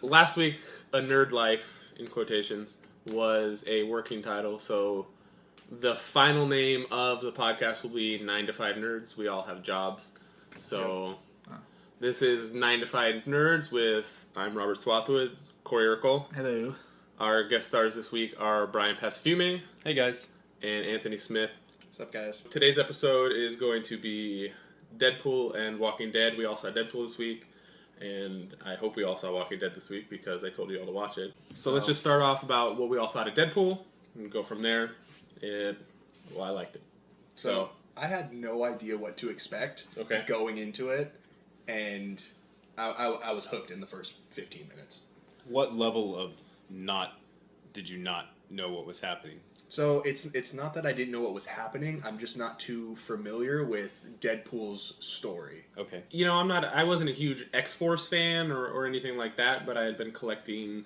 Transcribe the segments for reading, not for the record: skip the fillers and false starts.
Last week, A Nerd Life, in quotations, was a working title, so the final name of the podcast will be 9 to 5 Nerds. We all have jobs. So this is 9 to 5 Nerds with, I'm Robert Swathwood, Corey Urkel. Hello. Our guest stars this week are Brian Pasafume. Hey guys. And Anthony Smith. What's up, guys? Today's episode is going to be Deadpool and Walking Dead. We all saw Deadpool this week. And I hope we all saw Walking Dead this week because I told you all to watch it. So let's just start off about what we all thought of Deadpool and go from there. I liked it. So I had no idea what to expect going into it, and I was hooked in the first 15 minutes. What level of did you not know what was happening? So it's not that I didn't know what was happening. I'm just not too familiar with Deadpool's story. Okay. You know, I wasn't a huge X-Force fan or anything like that, but I had been collecting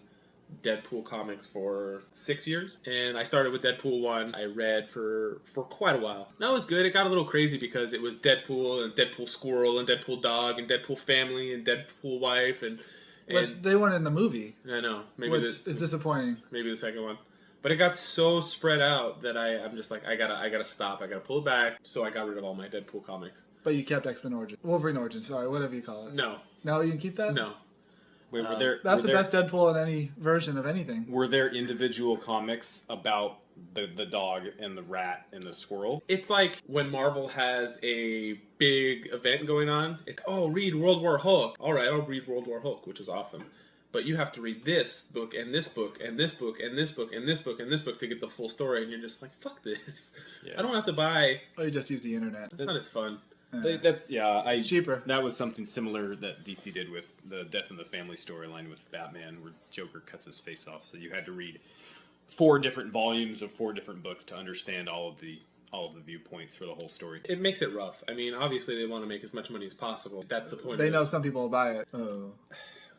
Deadpool comics for 6 years, and I started with Deadpool 1. I read for quite a while. That was good. It got a little crazy because it was Deadpool and Deadpool Squirrel and Deadpool Dog and Deadpool Family and Deadpool Wife and Which they weren't in the movie. I know. Which is disappointing. Maybe the second one. But it got so spread out that I'm just like, I gotta stop. I gotta pull it back. So I got rid of all my Deadpool comics. But you kept X-Men Origin. Wolverine Origin, sorry, whatever you call it. No. No, you can keep that? No. Wait, that's the best Deadpool in any version of anything. Were there individual comics about the dog and the rat and the squirrel? It's like when Marvel has a big event going on. Read World War Hulk. All right, I'll read World War Hulk, which is awesome. But you have to read this book and this book and this book and this book and this book and this book to get the full story, and you're just like, fuck this. Yeah. I don't have to buy. Or you just use the internet. That's not as fun. It's cheaper. That was something similar that DC did with the Death in the Family storyline with Batman, where Joker cuts his face off. So you had to read 4 different volumes of 4 different books to understand all of the viewpoints for the whole story. It makes it rough. I mean, obviously they want to make as much money as possible. That's the point. They know some people will buy it. Oh.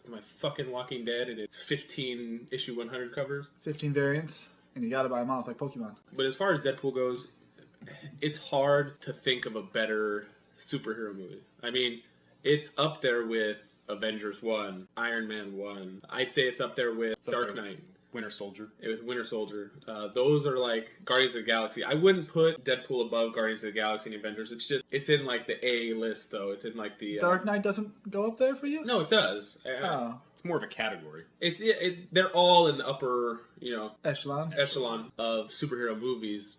My fucking Walking Dead, and it's 15 issue 100 covers. 15 variants, and you gotta buy them all. It's like Pokemon. But as far as Deadpool goes, it's hard to think of a better superhero movie. I mean, it's up there with Avengers 1, Iron Man 1. I'd say it's up there with Dark Knight. Winter Soldier. With Winter Soldier. Those are like Guardians of the Galaxy. I wouldn't put Deadpool above Guardians of the Galaxy and Avengers. It's in like the A list, though. It's in like the... Dark Knight doesn't go up there for you? No, it does. It's more of a category. They're all in the upper, echelon of superhero movies.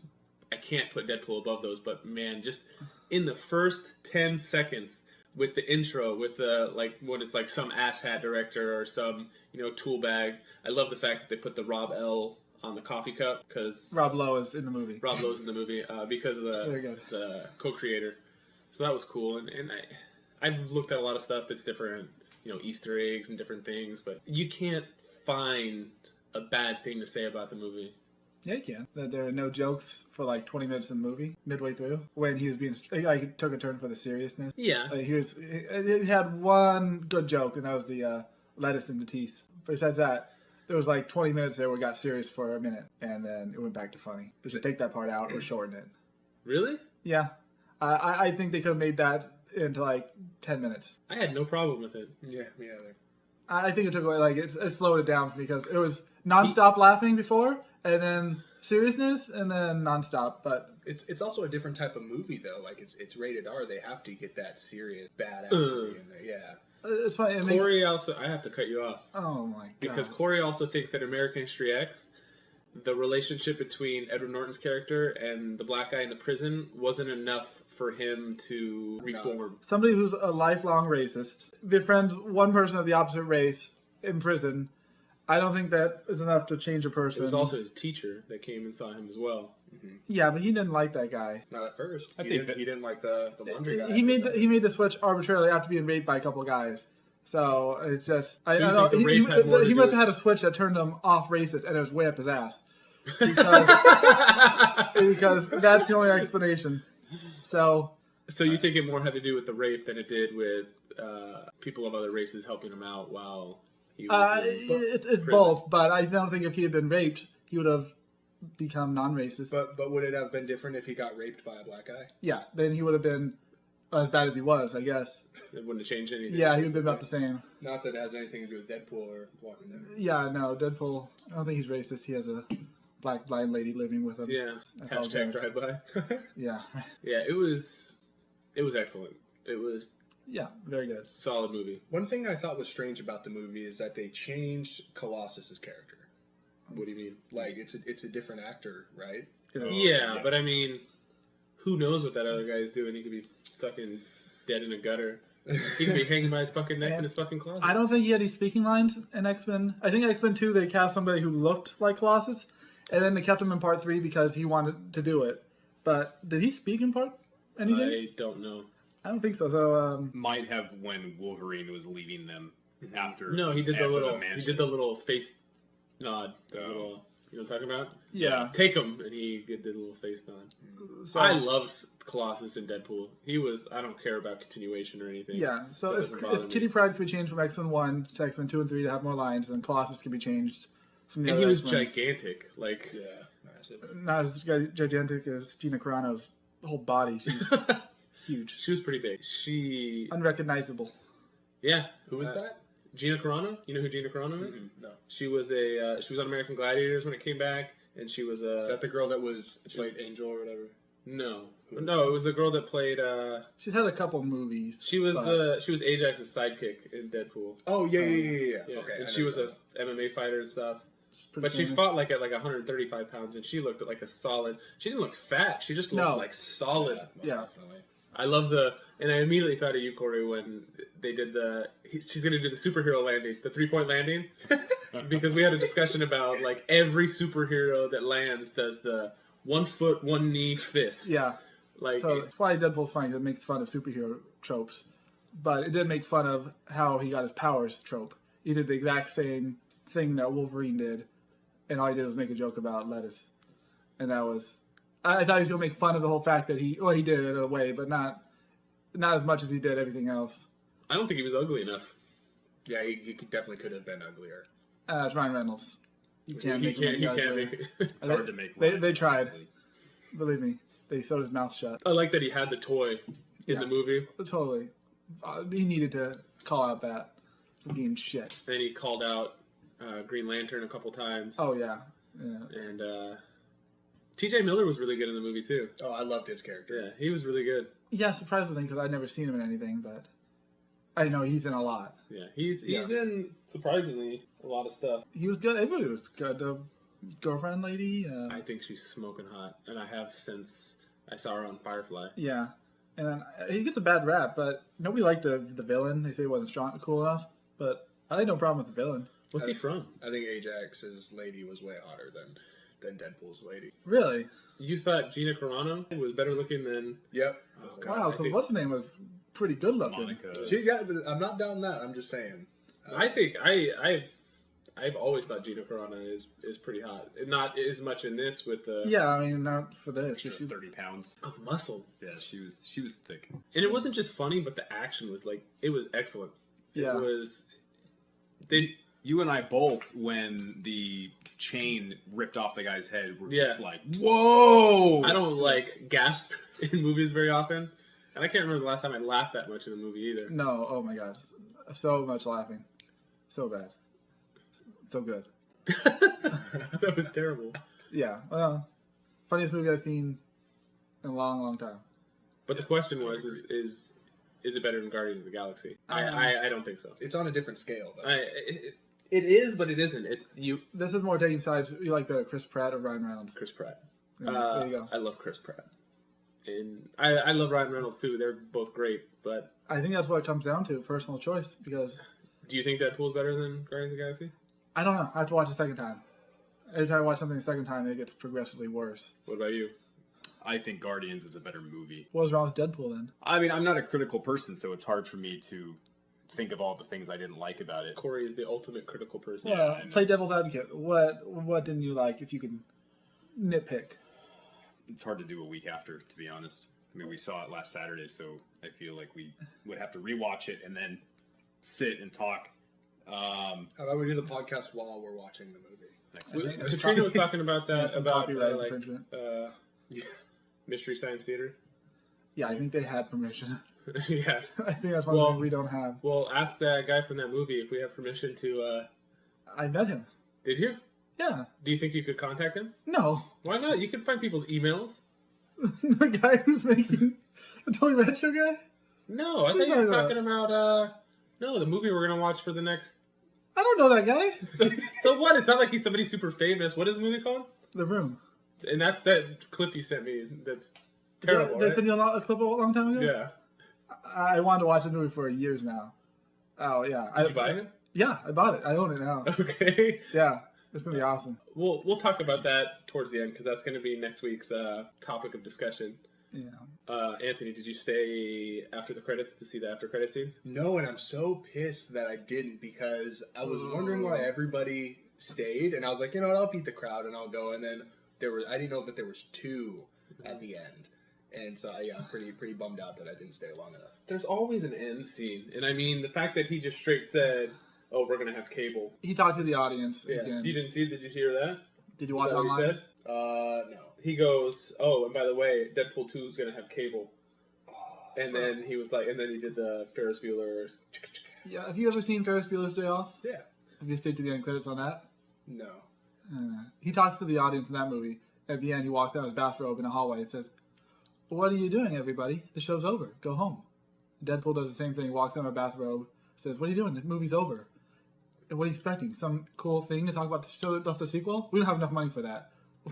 I can't put Deadpool above those, but man, just in the first 10 seconds with the intro, with the, when it's like some asshat director or some, tool bag. I love the fact that they put the Rob L on the coffee cup, because... Rob Lowe is in the movie. Rob Lowe's in the movie, because of the co-creator. So that was cool, and I've looked at a lot of stuff that's different, Easter eggs and different things, but you can't find a bad thing to say about the movie. Yeah, you can. There are no jokes for like 20 minutes in the movie, midway through, when he was being... he took a turn for the seriousness. Yeah. He had one good joke, and that was the lettuce and Matisse. Besides that, there was like 20 minutes there where it got serious for a minute, and then it went back to funny. They should take that part out or shorten it. Really? Yeah. I think they could have made that into like 10 minutes. I had no problem with it. Yeah, me either. I think it took away, it slowed it down because it was nonstop laughing before, and then seriousness, and then nonstop. But it's also a different type of movie, though. Like, it's rated R. They have to get that serious badass movie in there. Yeah. It's funny. Corey also... I have to cut you off. Oh, my God. Because Corey also thinks that American History X, the relationship between Edward Norton's character and the black guy in the prison wasn't enough for him to reform. Somebody who's a lifelong racist befriends one person of the opposite race in prison. I don't think that is enough to change a person. It was also his teacher that came and saw him as well. Mm-hmm. Yeah, but he didn't like that guy. Not at first. He didn't like the laundry guy. He made the switch arbitrarily after being raped by a couple of guys. So it's just... I don't know. He must have had a switch that turned him off racist, and it was way up his ass. Because that's the only explanation. So you think it more had to do with the rape than it did with people of other races helping him out while he was it's both, but I don't think if he had been raped, he would have become non-racist. But would it have been different if he got raped by a black guy? Yeah, then he would have been As bad as he was, I guess. It wouldn't have changed anything. Yeah, he would have been about the same. Not that it has anything to do with Deadpool or Walking Dead. Yeah, no, Deadpool. I don't think he's racist. He has a black blind lady living with him. Yeah. That's all Hashtag good. drive-by. Yeah. Yeah, it was excellent. It was Yeah, very good. solid movie. One thing I thought was strange about the movie is that they changed Colossus's character. What do you mean? Like it's a different actor, right? Yeah, yes. but I mean, who knows what that other guy is doing? He could be fucking dead in a gutter. He could be hanging by his fucking neck in his fucking closet. I don't think he had any speaking lines in X-Men. I think X-Men 2 they cast somebody who looked like Colossus, and then they kept him in Part 3 because he wanted to do it. But did he speak in Part anything? I don't know. I don't think so. So Might have when Wolverine was leaving them after. No, he did the after little. He mansion. did the little face nod. The Oh. little, you know what I'm talking about? yeah. Take him, and he did the little face nod. So, I loved Colossus and Deadpool. He was. I don't care about continuation or anything. yeah. So That if, doesn't bother if me. Kitty Pryde could be changed from X-Men 1 to X-Men 2 and 3 to have more lines, then Colossus can be changed from the And other he was X-Men. gigantic. Like. Yeah, massive. Not as gigantic as Gina Carano's whole body. She's huge. She was pretty big. She. Unrecognizable. Yeah. Who was that? Gina Carano. You know who Gina Carano is? No. She was on American Gladiators when it came back, and she was Is that the girl that was She's- played Angel or whatever? no, it was the girl that played. She's had a couple movies. She was but- she was Ajax's sidekick in Deadpool. Oh yeah. Yeah, Okay, and I she know was that. a MMA fighter and stuff. pretty But she famous. fought like at 135 pounds, and she looked like a solid. She didn't look fat. She just looked No. like solid. Most Yeah. definitely. I love and I immediately thought of you, Corey, when they did she's gonna do the superhero landing, the 3-point landing, because we had a discussion about like every superhero that lands does the 1 foot, 1 knee fist. Yeah. Like So that's why Deadpool's funny. 'Cause it makes fun of superhero tropes, but it did make fun of how he got his powers trope. He did the exact same thing that Wolverine did, and all he did was make a joke about lettuce, and that was. I thought he was gonna make fun of the whole fact that he did it in a way, but not as much as he did everything else. I don't think he was ugly enough. Yeah, he definitely could have been uglier. It's Ryan Reynolds. You can't make him he any can't uglier. make it. It's hard to make. They lines, tried. basically. Believe me, they sewed his mouth shut. I like that he had the toy in Yeah. the movie, Totally. He needed to call out that for being shit. and he called out Green Lantern a couple times. Oh yeah. Yeah. And T.J. Miller was really good in the movie too. Oh, I loved his character. Yeah, he was really good. Yeah, surprisingly, because I'd never seen him in anything, but I know he's in a lot. Yeah, he's in surprisingly a lot of stuff. He was good. Everybody was good. The girlfriend lady. I think she's smoking hot, and I have since I saw her on Firefly. Yeah, and he gets a bad rap, but nobody liked the villain. They say he wasn't strong, cool enough, but I had no problem with the villain. What's he from? I think Ajax's lady was way hotter than Deadpool's lady. Really? You thought Gina Carano was better looking than? Yep. Oh, Wow, I because think, what's her name was pretty good looking. Monica. Yeah, but I'm not down that. I'm just saying. I think I've always thought Gina Carano is pretty hot. Not as much in this with the Yeah, I mean not for this. She was She- 30 pounds. muscle. Yeah, she was thick. And it wasn't just funny, but the action was it was excellent. Yeah. It was. You and I both, when the chain ripped off the guy's head, were Yeah. just like, "Whoa!" I don't like gasp in movies very often, and I can't remember the last time I laughed that much in a movie either. No, oh my god, so much laughing, so bad, so good. That was terrible. Yeah, funniest movie I've seen in a long, long time. But the question was, is it better than Guardians of the Galaxy? I don't think so. It's on a different scale, though. It is, but it isn't. It's This is more taking sides. You like better Chris Pratt or Ryan Reynolds? Chris Pratt. Yeah, there you go. I love Chris Pratt, and I love Ryan Reynolds too. They're both great. But I think that's what it comes down to, personal choice. Because do you think Deadpool's better than Guardians of the Galaxy? I don't know. I have to watch it a second time. Every time I watch something a second time, it gets progressively worse. What about you? I think Guardians is a better movie. What was wrong with Deadpool then? I mean, I'm not a critical person, so it's hard for me to think of all the things I didn't like about it. Corey is the ultimate critical person. Yeah, I know. Play devil's advocate. What didn't you like? If you can nitpick. It's hard to do a week after, to be honest. I mean, we saw it last Saturday, so I feel like we would have to rewatch it and then sit and talk. How about we do the podcast while we're watching the movie? Next I week. think- Katrina was talking about that Some about copyright like infringement. Mystery Science Theater. Yeah, I think they had permission. Yeah. I think that's one thing we don't have. Well, ask that guy from that movie if we have permission to. I met him. Did you? Yeah. Do you think you could contact him? No. Why not? You can find people's emails. The guy who's making the Tony Red Show guy? No, I thought you were talking about. No, the movie we're gonna watch for the next. I don't know that guy. So what? It's not like he's somebody super famous. What is the movie called? The Room. And that's that clip you sent me. That's terrible. Did I send you a clip a long time ago? Yeah. I wanted to watch the movie for years now. Oh yeah. Did you buy it? Yeah, I bought it. I own it now. Okay. Yeah, it's gonna be awesome. We'll talk about that towards the end because that's gonna be next week's topic of discussion. Yeah. Anthony, did you stay after the credits to see the after credit scenes? No, and I'm so pissed that I didn't because I was wondering why everybody stayed, and I was like, you know what, I'll beat the crowd and I'll go. And then I didn't know that there was 2 at the end, and so yeah, I'm pretty bummed out that I didn't stay long enough. There's always an end scene, and I mean the fact that he just straight said, "Oh, we're gonna have cable." He talked to the audience Yeah. again. You didn't see it? Did you hear that? Did you watch Is it that what online? he said? No. He goes, "Oh, and by the way, Deadpool 2 is gonna have cable." And then he was like, and then he did the Ferris Bueller. Yeah. Have you ever seen Ferris Bueller's Day Off? Yeah. Have you stayed to the end credits on that? No. He talks to the audience in that movie. At the end, he walks down his bathrobe in a hallway and says, "What are you doing, everybody? The show's over. Go home." Deadpool does the same thing. Walks down a bathrobe, says, "What are you doing? The movie's over." And what are you expecting? Some cool thing to talk about the show about the sequel? We don't have enough money for that.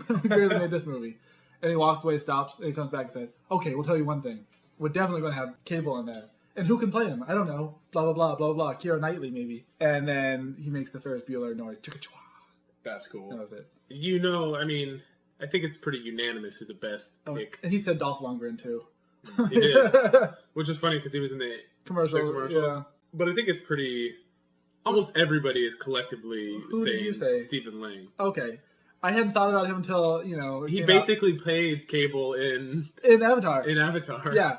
We barely made this movie. And he walks away, stops, and he comes back and says, "Okay, we'll tell you one thing. We're definitely going to have cable in there. And who can play him? I don't know. Blah, blah, blah, blah, blah. Keira Knightley, maybe." And then he makes the Ferris Bueller noise. Chicka-chua. That's cool. That was it. You know, I mean, I think it's pretty unanimous who the best pick. And he said Dolph Lundgren, too. He did. Which is funny because he was in the Commercials. Yeah. But I think it's pretty. Almost everybody is collectively Who saying did you say? Stephen Lang. Okay. I hadn't thought about him until, He basically played Cable in Avatar. Avatar. Yeah.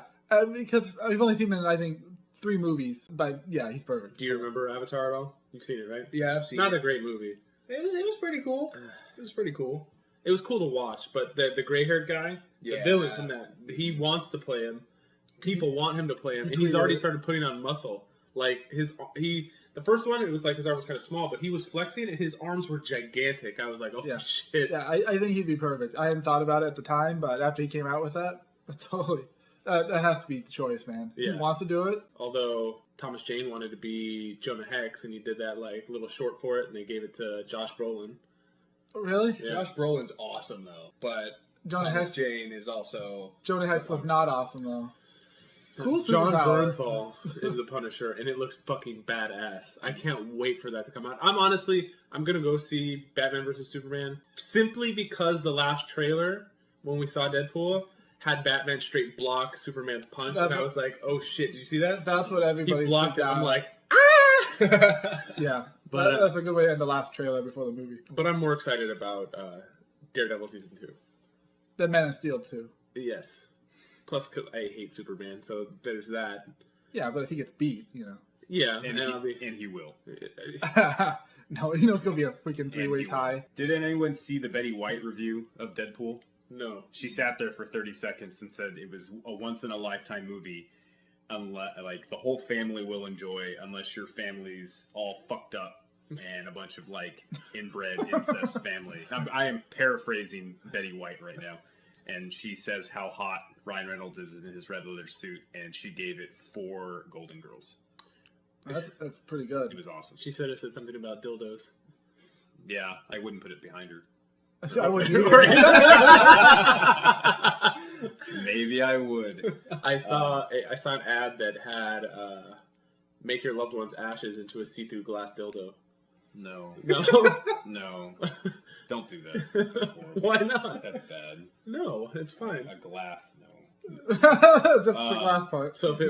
Because I've only seen him in, I think, 3 movies. But yeah, he's perfect. Do you remember Avatar at all? You've seen it, right? Yeah, I've It's seen not it. a great movie. It was pretty cool. It was pretty cool. It was cool to watch, but the gray-haired guy, the villain from that, he wants to play him. People want him to play him, and he's already started putting on muscle. Like the first one, it was like his arm was kind of small, but he was flexing, and his arms were gigantic. I was like, oh shit. Yeah, I think he'd be perfect. I hadn't thought about it at the time, but after he came out with that, totally. That has to be the choice, man. If he wants to do it. Although Thomas Jane wanted to be Jonah Hex, and he did that like little short for it, and they gave it to Josh Brolin. Really? Yeah. Josh Brolin's awesome though, but Jonah Thomas Hex. Jane is also. Jonah Hex was not awesome though. Cool John superpower. Bernthal is the Punisher, and it looks fucking badass. I can't wait for that to come out. I'm gonna go see Batman vs Superman simply because the last trailer when we saw Deadpool had Batman straight block Superman's punch, and I was like, oh shit, did you see that? That's what everybody. He blocked it. I'm like, yeah, but that's a good way to end the last trailer before the movie. But I'm more excited about Daredevil season 2. The Man of Steel too. Yes. Plus, cause I hate Superman, so there's that. Yeah, but if he gets beat, Yeah, and he will. No, he knows it's gonna be a freaking 3-way tie. Did anyone see the Betty White review of Deadpool? No. She sat there for 30 seconds and said it was a once-in-a-lifetime movie. Unless, like, the whole family will enjoy, unless your family's all fucked up and a bunch of, like, inbred incest family. I am paraphrasing Betty White right now. And she says how hot Ryan Reynolds is in his red leather suit, and she gave it 4 Golden Girls. That's pretty good. It was awesome. She said something about dildos. Yeah, I wouldn't put it behind her. So I wouldn't either. Maybe I would. I saw an ad that had make your loved one's ashes into a see-through glass dildo. No. No. No. Don't do that. That's horrible. Why not? That's bad. No, it's fine. A glass, no. Just the glass part. So if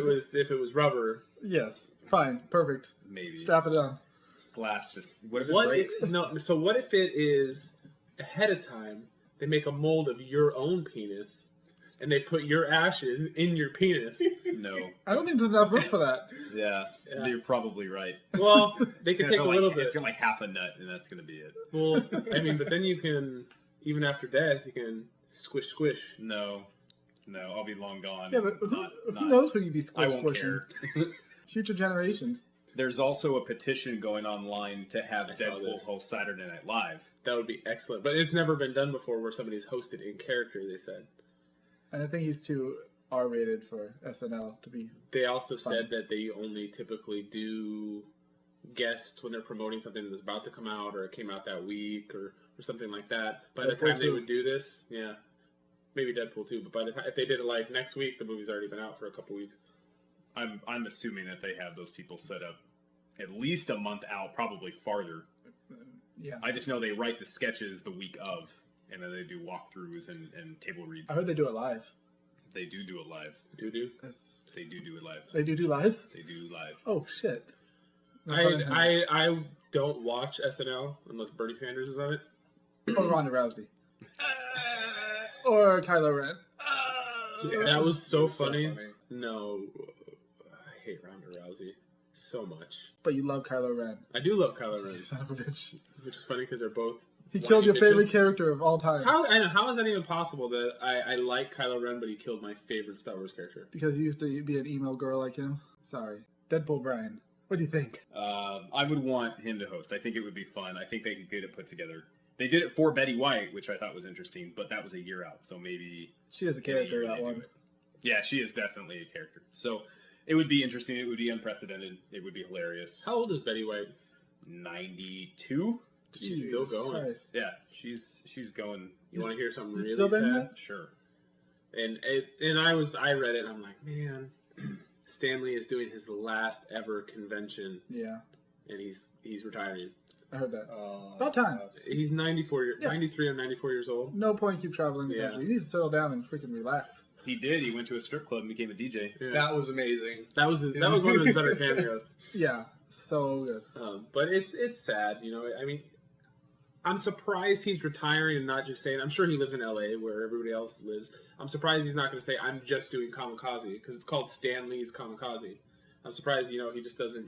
it was rubber, Yes. Fine. Perfect. Maybe. Strap it on. Glass just... What if it what breaks? so what if it is ahead of time they make a mold of your own penis and they put your ashes in your penis? No. I don't think there's enough room for that. Yeah. You're probably right. Well, they could take a little bit. It's got like half a nut, and that's going to be it. Well, I mean, but then you can, even after death, you can squish. No. No, I'll be long gone. Yeah, but who knows who you'd be I won't squishing? care. Future generations. There's also a petition going online to have I saw Deadpool this. host Saturday Night Live. That would be excellent. But it's never been done before where somebody's hosted in character, they said. And I think he's too R-rated for SNL to be. They also Fun. said that they only typically do guests when they're promoting something that's about to come out or it came out that week or something like that. By the Deadpool time they 2. would do this, yeah, maybe Deadpool too. But by the time if they did it like next week, the movie's already been out for a couple weeks. I'm assuming that they have those people set up at least a month out, probably farther. Yeah. I just know they write the sketches the week of, and then they do walkthroughs and table reads. I heard they do it live. They do it live. That's- They do it live. They do live? They do live. Oh, shit. No pun intended. I don't watch SNL unless Bernie Sanders is on it. Or Ronda Rousey. Or Kylo Ren. That was so It was funny. No, I hate Ronda Rousey so much. But you love Kylo Ren. I do love Kylo You Ren, son of a bitch. which is funny because they're both. He whiny killed your favorite bitches. character of all time. How is that even possible that I like Kylo Ren, but he killed my favorite Star Wars character? Because you used to be an emo girl like him? Sorry. Deadpool Brian. What do you think? I would want him to host. I think it would be fun. I think they could get it put together. They did it for Betty White, which I thought was interesting, but that was a year out, so maybe. She is a character, maybe that they one. do it. Yeah, she is definitely a character. So it would be interesting. It would be unprecedented. It would be hilarious. How old is Betty White? 92? She's still going. Christ. Yeah, she's going. You want to hear something He's really still been sad? here? Sure. And I read it. And I'm like, man, Stanley is doing his last ever convention, Yeah, and he's retiring. I heard that. About time. He's 93 or 94 years old. No point keep traveling the Yeah. country. He needs to settle down and freaking relax. He did. He went to a strip club and became a DJ. Yeah. That was amazing. That was one of his better cameos. Yeah, so good. But it's sad, you know. I mean, I'm surprised he's retiring and not just saying. I'm sure he lives in LA where everybody else lives. I'm surprised he's not going to say I'm just doing Kamikaze because it's called Stanley's Kamikaze. I'm surprised, you know, he just doesn't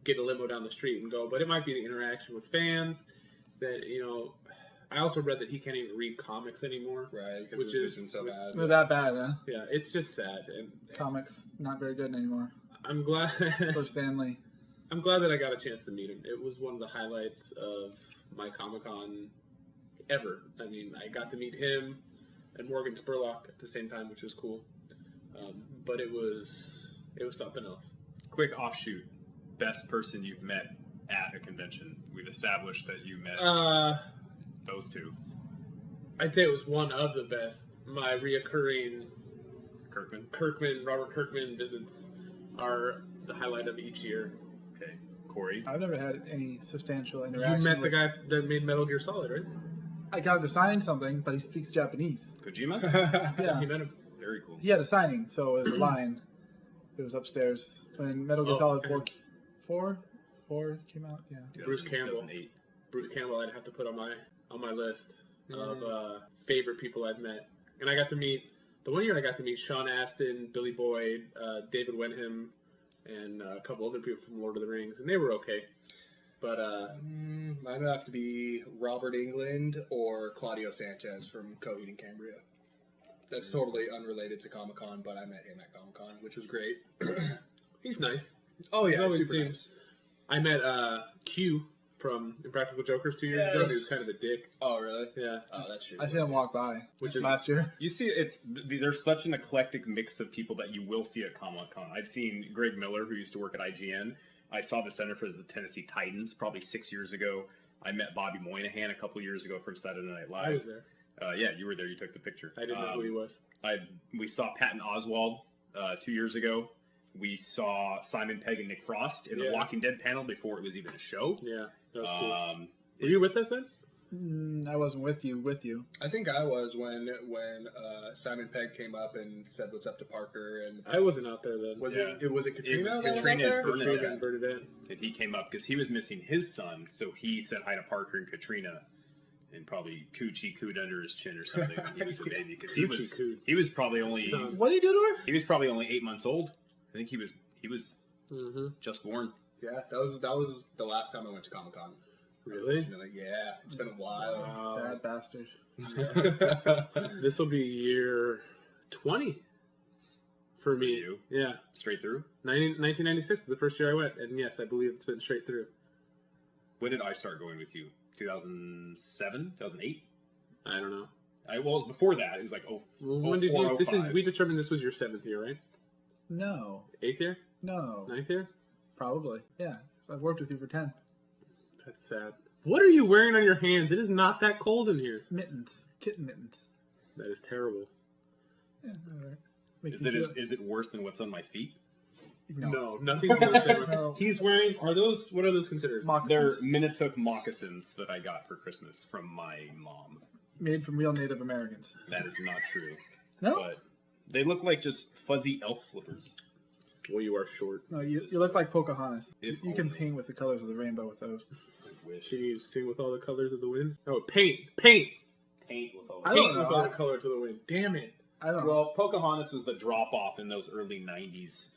get a limo down the street and go. But it might be the interaction with fans that, you know. I also read that he can't even read comics anymore. Right, because Which his is- vision's so bad. They're that bad, huh? Yeah, it's just sad, and Comics not very good anymore. I'm glad. For Stanley. I'm glad that I got a chance to meet him. It was one of the highlights of my Comic-Con ever. I mean, I got to meet him and Morgan Spurlock at the same time, which was cool. But it was something else. Quick offshoot. Best person you've met at a convention. We've established that you met those two. I'd say it was one of the best. My reoccurring Robert Kirkman visits are the highlight of each year. Okay. Corey. I've never had any substantial You interaction. met the with- guy that made Metal Gear Solid, right? I got him to sign something, but he speaks Japanese. Kojima? Yeah. You met him. Very cool. He had a signing, so it was a line. It was upstairs when Metal Gear Oh. Solid 4 came out. Yeah. Bruce Campbell. 2008. Bruce Campbell I'd have to put on my list of favorite people I've met. And I got to meet, the one year I got to meet Sean Astin, Billy Boyd, David Wenham, and a couple other people from Lord of the Rings, and they were okay. But Mine would have to be Robert England or Claudio Sanchez from Coheed and Cambria. That's totally unrelated to Comic-Con, but I met him at Comic-Con, which was great. he's nice. Oh He yeah, always super seems- nice. I met Q from Impractical Jokers 2 years ago. He was Yes. kind of a dick. Oh really? Yeah. Oh, that's true. I seen him walk by Which is- last year. You see, there's such an eclectic mix of people that you will see at Comic Con. I've seen Greg Miller, who used to work at IGN. I saw the center for the Tennessee Titans probably 6 years ago. I met Bobby Moynihan a couple years ago from Saturday Night Live. I was there. Yeah, you were there. You took the picture. I didn't know who he was. We saw Patton Oswalt 2 years ago. We saw Simon Pegg and Nick Frost in the Yeah. Walking Dead panel before it was even a show. Yeah, that was cool. Um, Were you with us then? I wasn't with you. I think I was when Simon Pegg came up and said what's up to Parker, and I wasn't out there then. was Yeah. it Katrina? It was that was Katrina out and there? Bernadette. Katrina and Bernadette. and he came up because he was missing his son, so he said hi to Parker and Katrina, and probably coochie cooed under his chin or something when he was a baby because Coochie cooed. he was probably only Son. What do you do to her? he was probably only 8 months old. I think he was Mm-hmm. just born. Yeah, that was the last time I went to Comic Con. Really? Yeah, it's been a while. Wow. Sad bastard. This will be year 20 for me. you? Yeah. Straight through? 1996 is the first year I went, and yes, I believe it's been straight through. When did I start going with you? 2007? 2008? I don't know. Well, it was before that. It was like, When did you? This is 05. we determined this was your 7th year, right? No. 8th year? No. 9th year? Probably. Yeah. I've worked with you for 10. That's sad. What are you wearing on your hands? It is not that cold in here. Mittens. Kitten mittens. That is terrible. Yeah, all right. Make Is you it feel- is it worse than what's on my feet? No. Nothing's worse than No. He's wearing. What are those considered? They're Moccasins. Minnetonka moccasins that I got for Christmas from my mom. Made from real Native Americans. That is not true. No? But they look like just fuzzy elf slippers. Well, you are short. No, you look like Pocahontas. If You can only. paint with the colors of the rainbow with those. I wish. Can you sing with all the colors of the wind? Oh, paint Paint with all I with don't know. all the colors of the wind. Damn it. I don't know. Well, Pocahontas was the drop off in those early '90s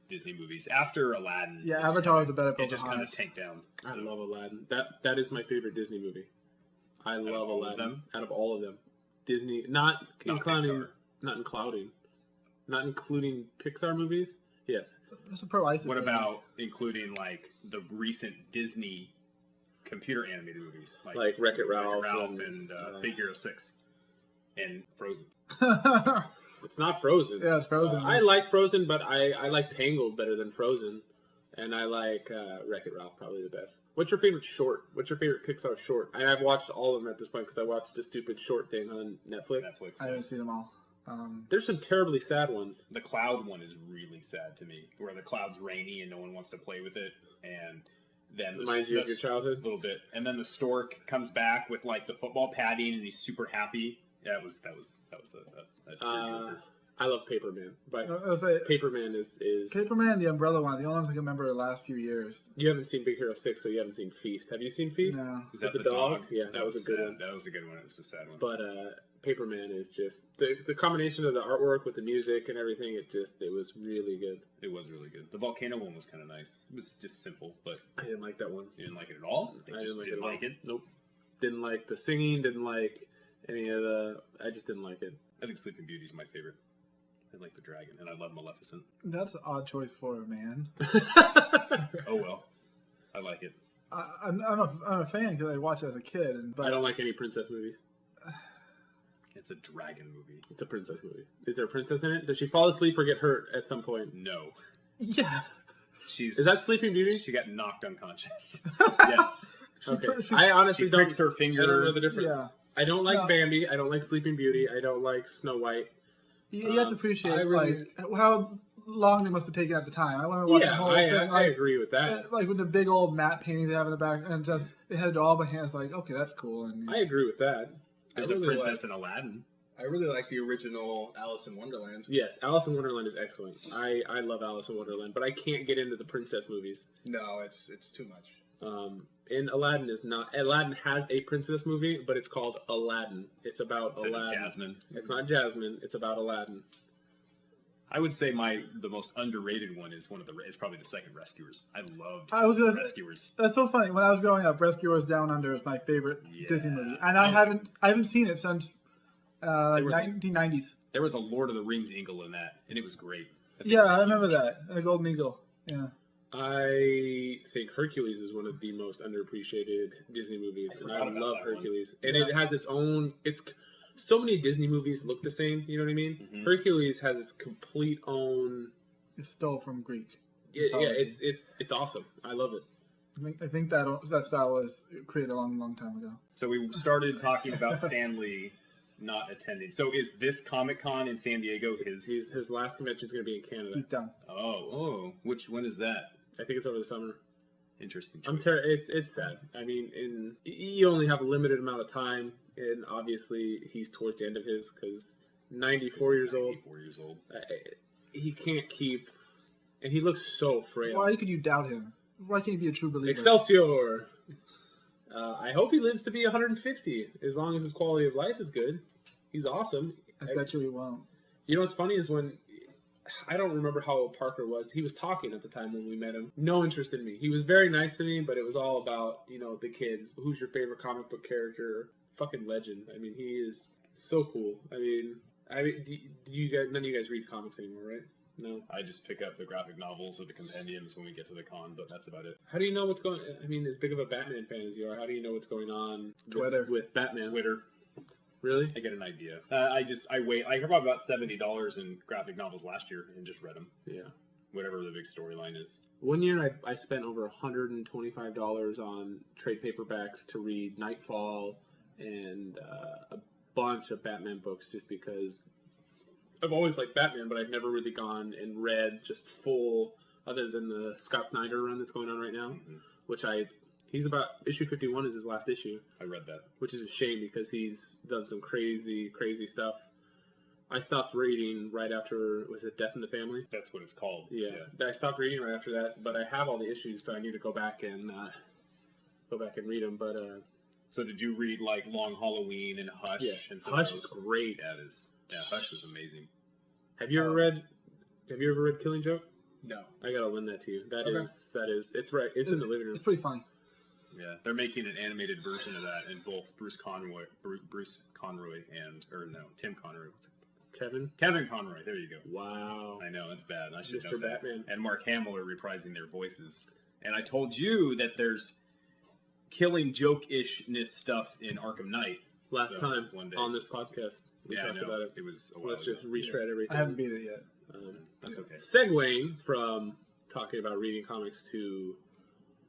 Disney movies. After Aladdin, Yeah, Avatar was a better it just kind of Pocahontas. tanked down. I So, love Aladdin. That is my favorite Disney movie. I of love all of Aladdin. them? Out of all of them, Disney, not Not including, Pixar. not including Pixar movies. Yes. That's a pro ISIS. What movie. about including like the recent Disney computer animated movies, Like Wreck-It Ralph and and, Big Hero 6 and Frozen? It's not Frozen. Yeah, it's Frozen. I like Frozen, but I like Tangled better than Frozen, and I like Wreck-It Ralph probably the best. What's your favorite short? What's your favorite Pixar short? And I've watched all of them at this point because I watched a stupid short thing on Netflix. I haven't seen them all. There's some terribly sad ones. The cloud one is really sad to me, where the cloud's rainy and no one wants to play with it, and then Reminds you of your childhood. a little bit, and then the stork comes back with like the football padding, and he's super happy. Yeah, that was a tearjerker. I love Paperman. But I was like, Paperman is Paperman, the Umbrella one, the only ones I can remember the last few years. you haven't seen Big Hero 6, so you haven't seen Feast. Have you seen Feast? No. Was that with the the dog? dog? Yeah, that was a good sad. one. That was a good one. It was a sad one. But Paperman is just the combination of the artwork with the music and everything. It was really good. It was really good. The volcano one was kind of nice. It was just simple, but I didn't like that one. you didn't like it at all. I Just didn't like it. Nope. Didn't like the singing. Didn't like any of the. I just didn't like it. I think Sleeping Beauty is my favorite. I like the dragon, and I love Maleficent. That's an odd choice for a man. Oh well, I like it. I'm a fan because I watched it as a kid. I don't like any princess movies. It's a dragon movie. It's a princess movie. Is there a princess in it? Does she fall asleep or get hurt at some point? No, Yeah. is that Sleeping Beauty? She got knocked unconscious. Yes. Okay. She- I honestly She don't. pricks her I don't finger. know the difference. Yeah. I don't like No. Bambi. I don't like Sleeping Beauty. I don't like Snow White. You have to appreciate I really- like how long they must have taken at the time. I want to watch the Yeah, whole thing. I Like, agree with that. like with the big old matte paintings they have in the back, and just they had it all by hand. It's like, okay, that's cool. And I agree with that. There's I a really princess in Aladdin. I really like the original Alice in Wonderland. Yes, Alice in Wonderland is excellent. I love Alice in Wonderland, but I can't get into the princess movies. No, it's too much. And Aladdin is not. Aladdin has a princess movie, but it's called Aladdin. It's about Instead of Aladdin. Jasmine. It's not Jasmine. It's about Aladdin. I would say the most underrated one is is probably the second Rescuers. I loved I was gonna say, Rescuers. that's so funny. When I was growing up, Rescuers Down Under is my favorite Yeah. Disney movie, and I haven't seen it since There was a- 1990s. There was a Lord of the Rings angle in that, and it was great. think Yeah, it's I remember huge. that. The Golden Eagle. Yeah. I think Hercules is one of the most underappreciated Disney movies, and I forgot about love that one. Hercules. And Yeah. it has its own. It's so many Disney movies look the same. You know what I mean? Mhm. Hercules has its complete own. It's stole from Greek. Yeah, it's awesome. I love it. I think that style was created a long time ago. So we started talking about Stanley not attending. So is this Comic-Con in San Diego His last convention is going to be in Canada. Deep down. when is that? I think it's over the summer. Interesting. I'm choice. It's sad. I mean, you only have a limited amount of time, and obviously he's towards the end of his because 94 years old. 94 years old. He can't keep, and he looks so frail. Why could you doubt him? Why can't he be a true believer? Excelsior! I hope he lives to be 150, as long as his quality of life is good. He's awesome. I bet you he won't. You know what's funny is when, I don't remember how old Parker was. He was talking at the time when we met him. No interest in me. He was very nice to me, but it was all about, the kids. Who's your favorite comic book character? Fucking legend. I mean, he is so cool. I mean, I mean, do you guys? None of you guys read comics anymore, right? No. I just pick up the graphic novels or the compendiums when we get to the con, but that's about it. How do you know what's going? I mean, as big of a Batman fan as you are, how do you know what's going on? Twitter. With Batman. Twitter. Really? I get an idea. I wait. I bought about $70 in graphic novels last year and just read them. Yeah. Whatever the big storyline is. One year I spent over $125 on trade paperbacks to read Nightfall and a bunch of Batman books just because I've always liked Batman, but I've never really gone and read just full, other than the Scott Snyder run that's going on right now, which he's about, issue 51 is his last issue. I read that. Which is a shame because he's done some crazy, crazy stuff. I stopped reading right after, was it Death in the Family? That's what it's called. Yeah. I stopped reading right after that, but I have all the issues, so I need to go back and read them. But so did you read like Long Halloween and Hush? Yeah, And some Hush of is those? great. Yeah, Hush was amazing. Have you ever read Killing Joke? No. I gotta lend that to you. That Okay. is it's right. It's in the living room. It's pretty funny. Yeah, they're making an animated version of that in both Tim Conroy. Kevin Conroy. There you go. Wow. I know it's bad. I should know Mr. that. Batman. And Mark Hamill are reprising their voices. And I told you that there's Killing Joke-ishness stuff in Arkham Knight. Last So, time one day. on this podcast, we Yeah, I talked know. about it. It was a So while let's ago. just reshred everything. I haven't beat it yet. That's okay. Segueing from talking about reading comics to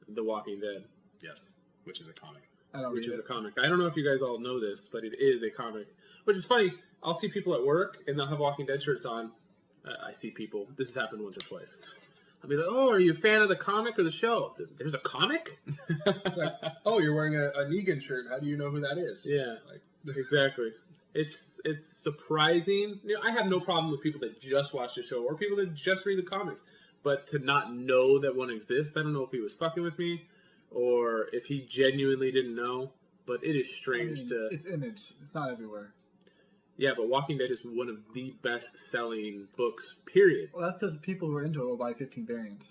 The Walking Dead, Yes, which is a comic. I don't which read is it. a comic. I don't know if you guys all know this, but it is a comic. Which is funny. I'll see people at work and they'll have Walking Dead shirts on. I see people. This has happened once or twice. I'll be like, "Oh, are you a fan of the comic or the show?" There's a comic? It's like, oh, you're wearing a Negan shirt. How do you know who that is? Yeah, Like, exactly. It's surprising. You know, I have no problem with people that just watch the show or people that just read the comics, but to not know that one exists, I don't know if he was fucking with me or if he genuinely didn't know. But it is strange to. It's Image. It's not everywhere. Yeah, but Walking Dead is one of the best-selling books. Period. Well, that's because people who are into it will buy 15 variants.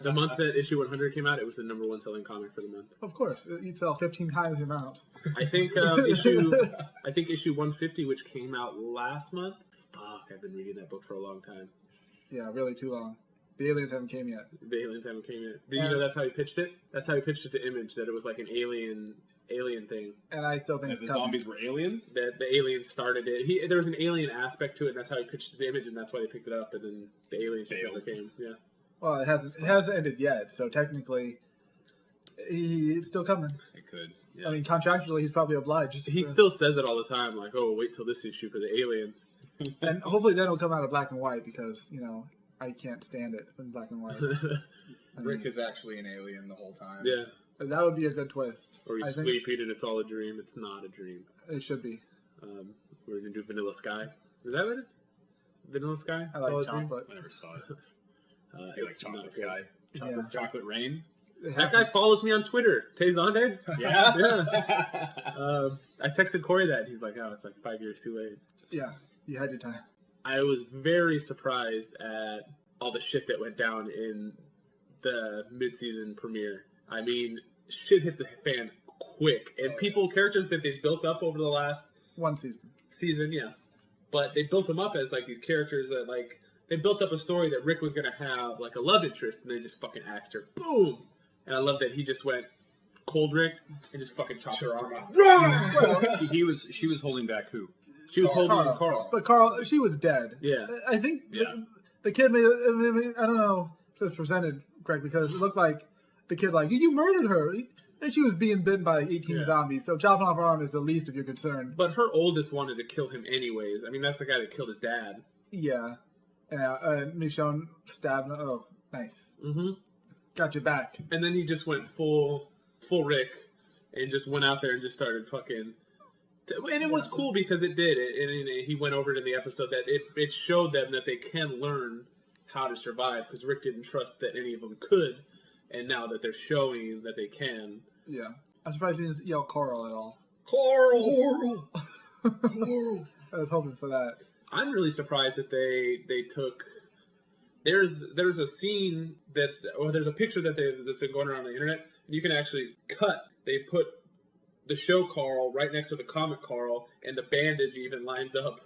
The month that issue 100 came out, it was the number one selling comic for the month. Of course, you'd sell 15 times the amount. I think issue 150, which came out last month. Fuck, I've been reading that book for a long time. Yeah, really too long. The aliens haven't came yet. The aliens haven't came yet. Did you know that's how he pitched it? That's how he pitched it to Image, that it was like an alien thing. And I still think As it's the coming. zombies were aliens? That the aliens started it. There was an alien aspect to it, and that's how he pitched it to Image, and that's why they picked it up. And then the aliens just never came. Yeah. Well, it hasn't ended yet, so technically, he's still coming. It could. Yeah. I mean, contractually, he's probably obliged. He still says it all the time, like, "Oh, wait till this issue for the aliens." And hopefully then it'll come out of black and white because, I can't stand it in black and white. I mean, Rick is actually an alien the whole time. Yeah. that would be a good twist. Or I he's think sleeping and it's all a dream. It's not a dream. it should be. We're gonna do Vanilla Sky. Is that what it? Vanilla Sky? I It's all like a dream? chocolate. I never saw it. You like It's not Chocolate good. Sky? Yeah. Chocolate Rain? That guy follows me on Twitter. Tezonde? Yeah? Yeah. I texted Corey that. He's like, "Oh, it's like 5 years too late." Yeah, you had your time. I was very surprised at all the shit that went down in the mid-season premiere. I mean, shit hit the fan quick, and characters that they've built up over the last One season. yeah, but they built them up as like these characters that like they built up a story that Rick was gonna have like a love interest, and they just fucking axed her, boom. And I love that he just went cold Rick and just fucking chopped her arm off. Well, She was holding back who? She was holding Carl. Carl. But Carl, she was dead. Yeah. I think Yeah. the kid made it, I don't know if it was presented correctly because it looked like the kid like, you murdered her. And she was being bitten by 18 Yeah. zombies, so chopping off her arm is the least of your concern. But her oldest wanted to kill him anyways. I mean, that's the guy that killed his dad. Yeah. Michonne stabbed. Oh, nice. Mm-hmm. Got your back. And then he just went full Rick and just went out there and just started fucking. And it was cool because it did. And he went over it in the episode that it showed them that they can learn how to survive because Rick didn't trust that any of them could. And now that they're showing that they can. Yeah. I'm surprised he didn't yell Coral at all. Coral! I was hoping for that. I'm really surprised that they took. There's a scene there's a picture that's been going around the internet. You can actually cut. They put the show Carl right next to the comic Carl, and the bandage even lines up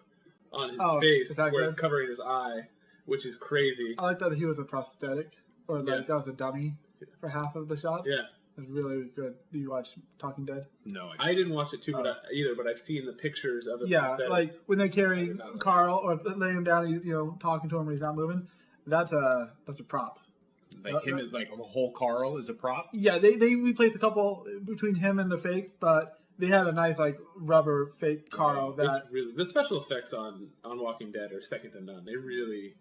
on his face is that where good? it's covering his eye, which is crazy. I like that he was a prosthetic, or like Yeah. that was a dummy for half of the shots. Yeah. It was really good. Do you watch Talking Dead? No, I didn't watch it either, but I've seen the pictures of it. Yeah, like when they carry did not know Carl or lay him down, he's talking to him when he's not moving. That's a prop. like him is like the whole Carl is a prop. Yeah, they replaced a couple between him and the fake, but they had a nice like rubber fake Carl that It's really, the special effects on Walking Dead are second to none. They really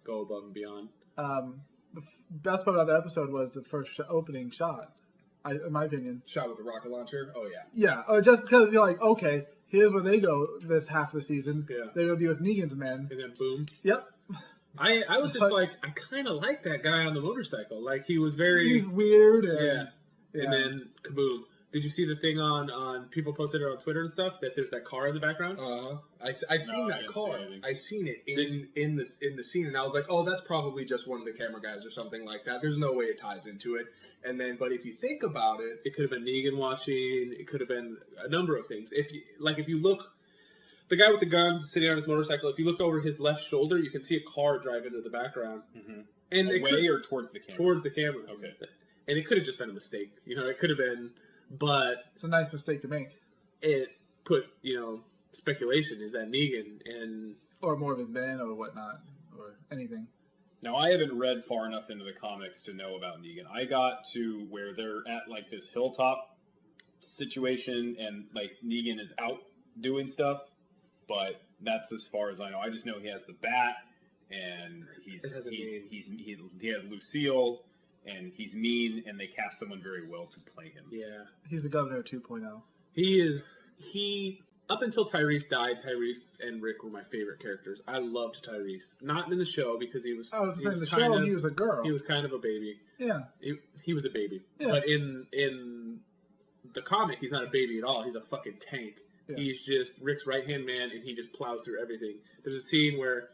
go above and beyond. The best part of the episode was the first opening shot. In my opinion. Shot with the rocket launcher. Oh yeah. Yeah, or just because you're like, okay, here's where they go this half of the season. Yeah. They're gonna be with Negan's men. And then boom. Yep. I was just like, I kind of like that guy on the motorcycle. Like he was very He's weird. And, And then kaboom. Did you see the thing on people posted it on Twitter and stuff that there's that car in the background? I seen I that didn't car. see anything. I seen it in the scene, and I was like, oh, that's probably just one of the camera guys or something like that. There's no way it ties into it. And then, but if you think about it, It could have been Negan watching. It could have been a number of things. If you look, the guy with the guns sitting on his motorcycle. If you look over his left shoulder, you can see a car drive into the background. Mm-hmm. And it Away could, or towards the camera? towards the camera. Okay. And it could have just been a mistake. It could have been, but it's a nice mistake to make. it put speculation. Is that Negan? And Or more of his men or whatnot. Or anything. Now, I haven't read far enough into the comics to know about Negan. I got to where they're at like this hilltop situation, and like Negan is out doing stuff, but that's as far as I know. I just know he has the bat, and he has Lucille, and he's mean, and they cast someone very well to play him. yeah, He's the Governor 2.0. he up until Tyrese died, Tyrese and Rick were my favorite characters. I loved Tyrese. Not in the show because he was. I was he saying was the kind show, of- he was a girl. He was kind of a baby. Yeah. He was a baby. Yeah. But in the comic, he's not a baby at all. He's a fucking tank. Yeah. He's just Rick's right-hand man, and he just plows through everything. There's a scene where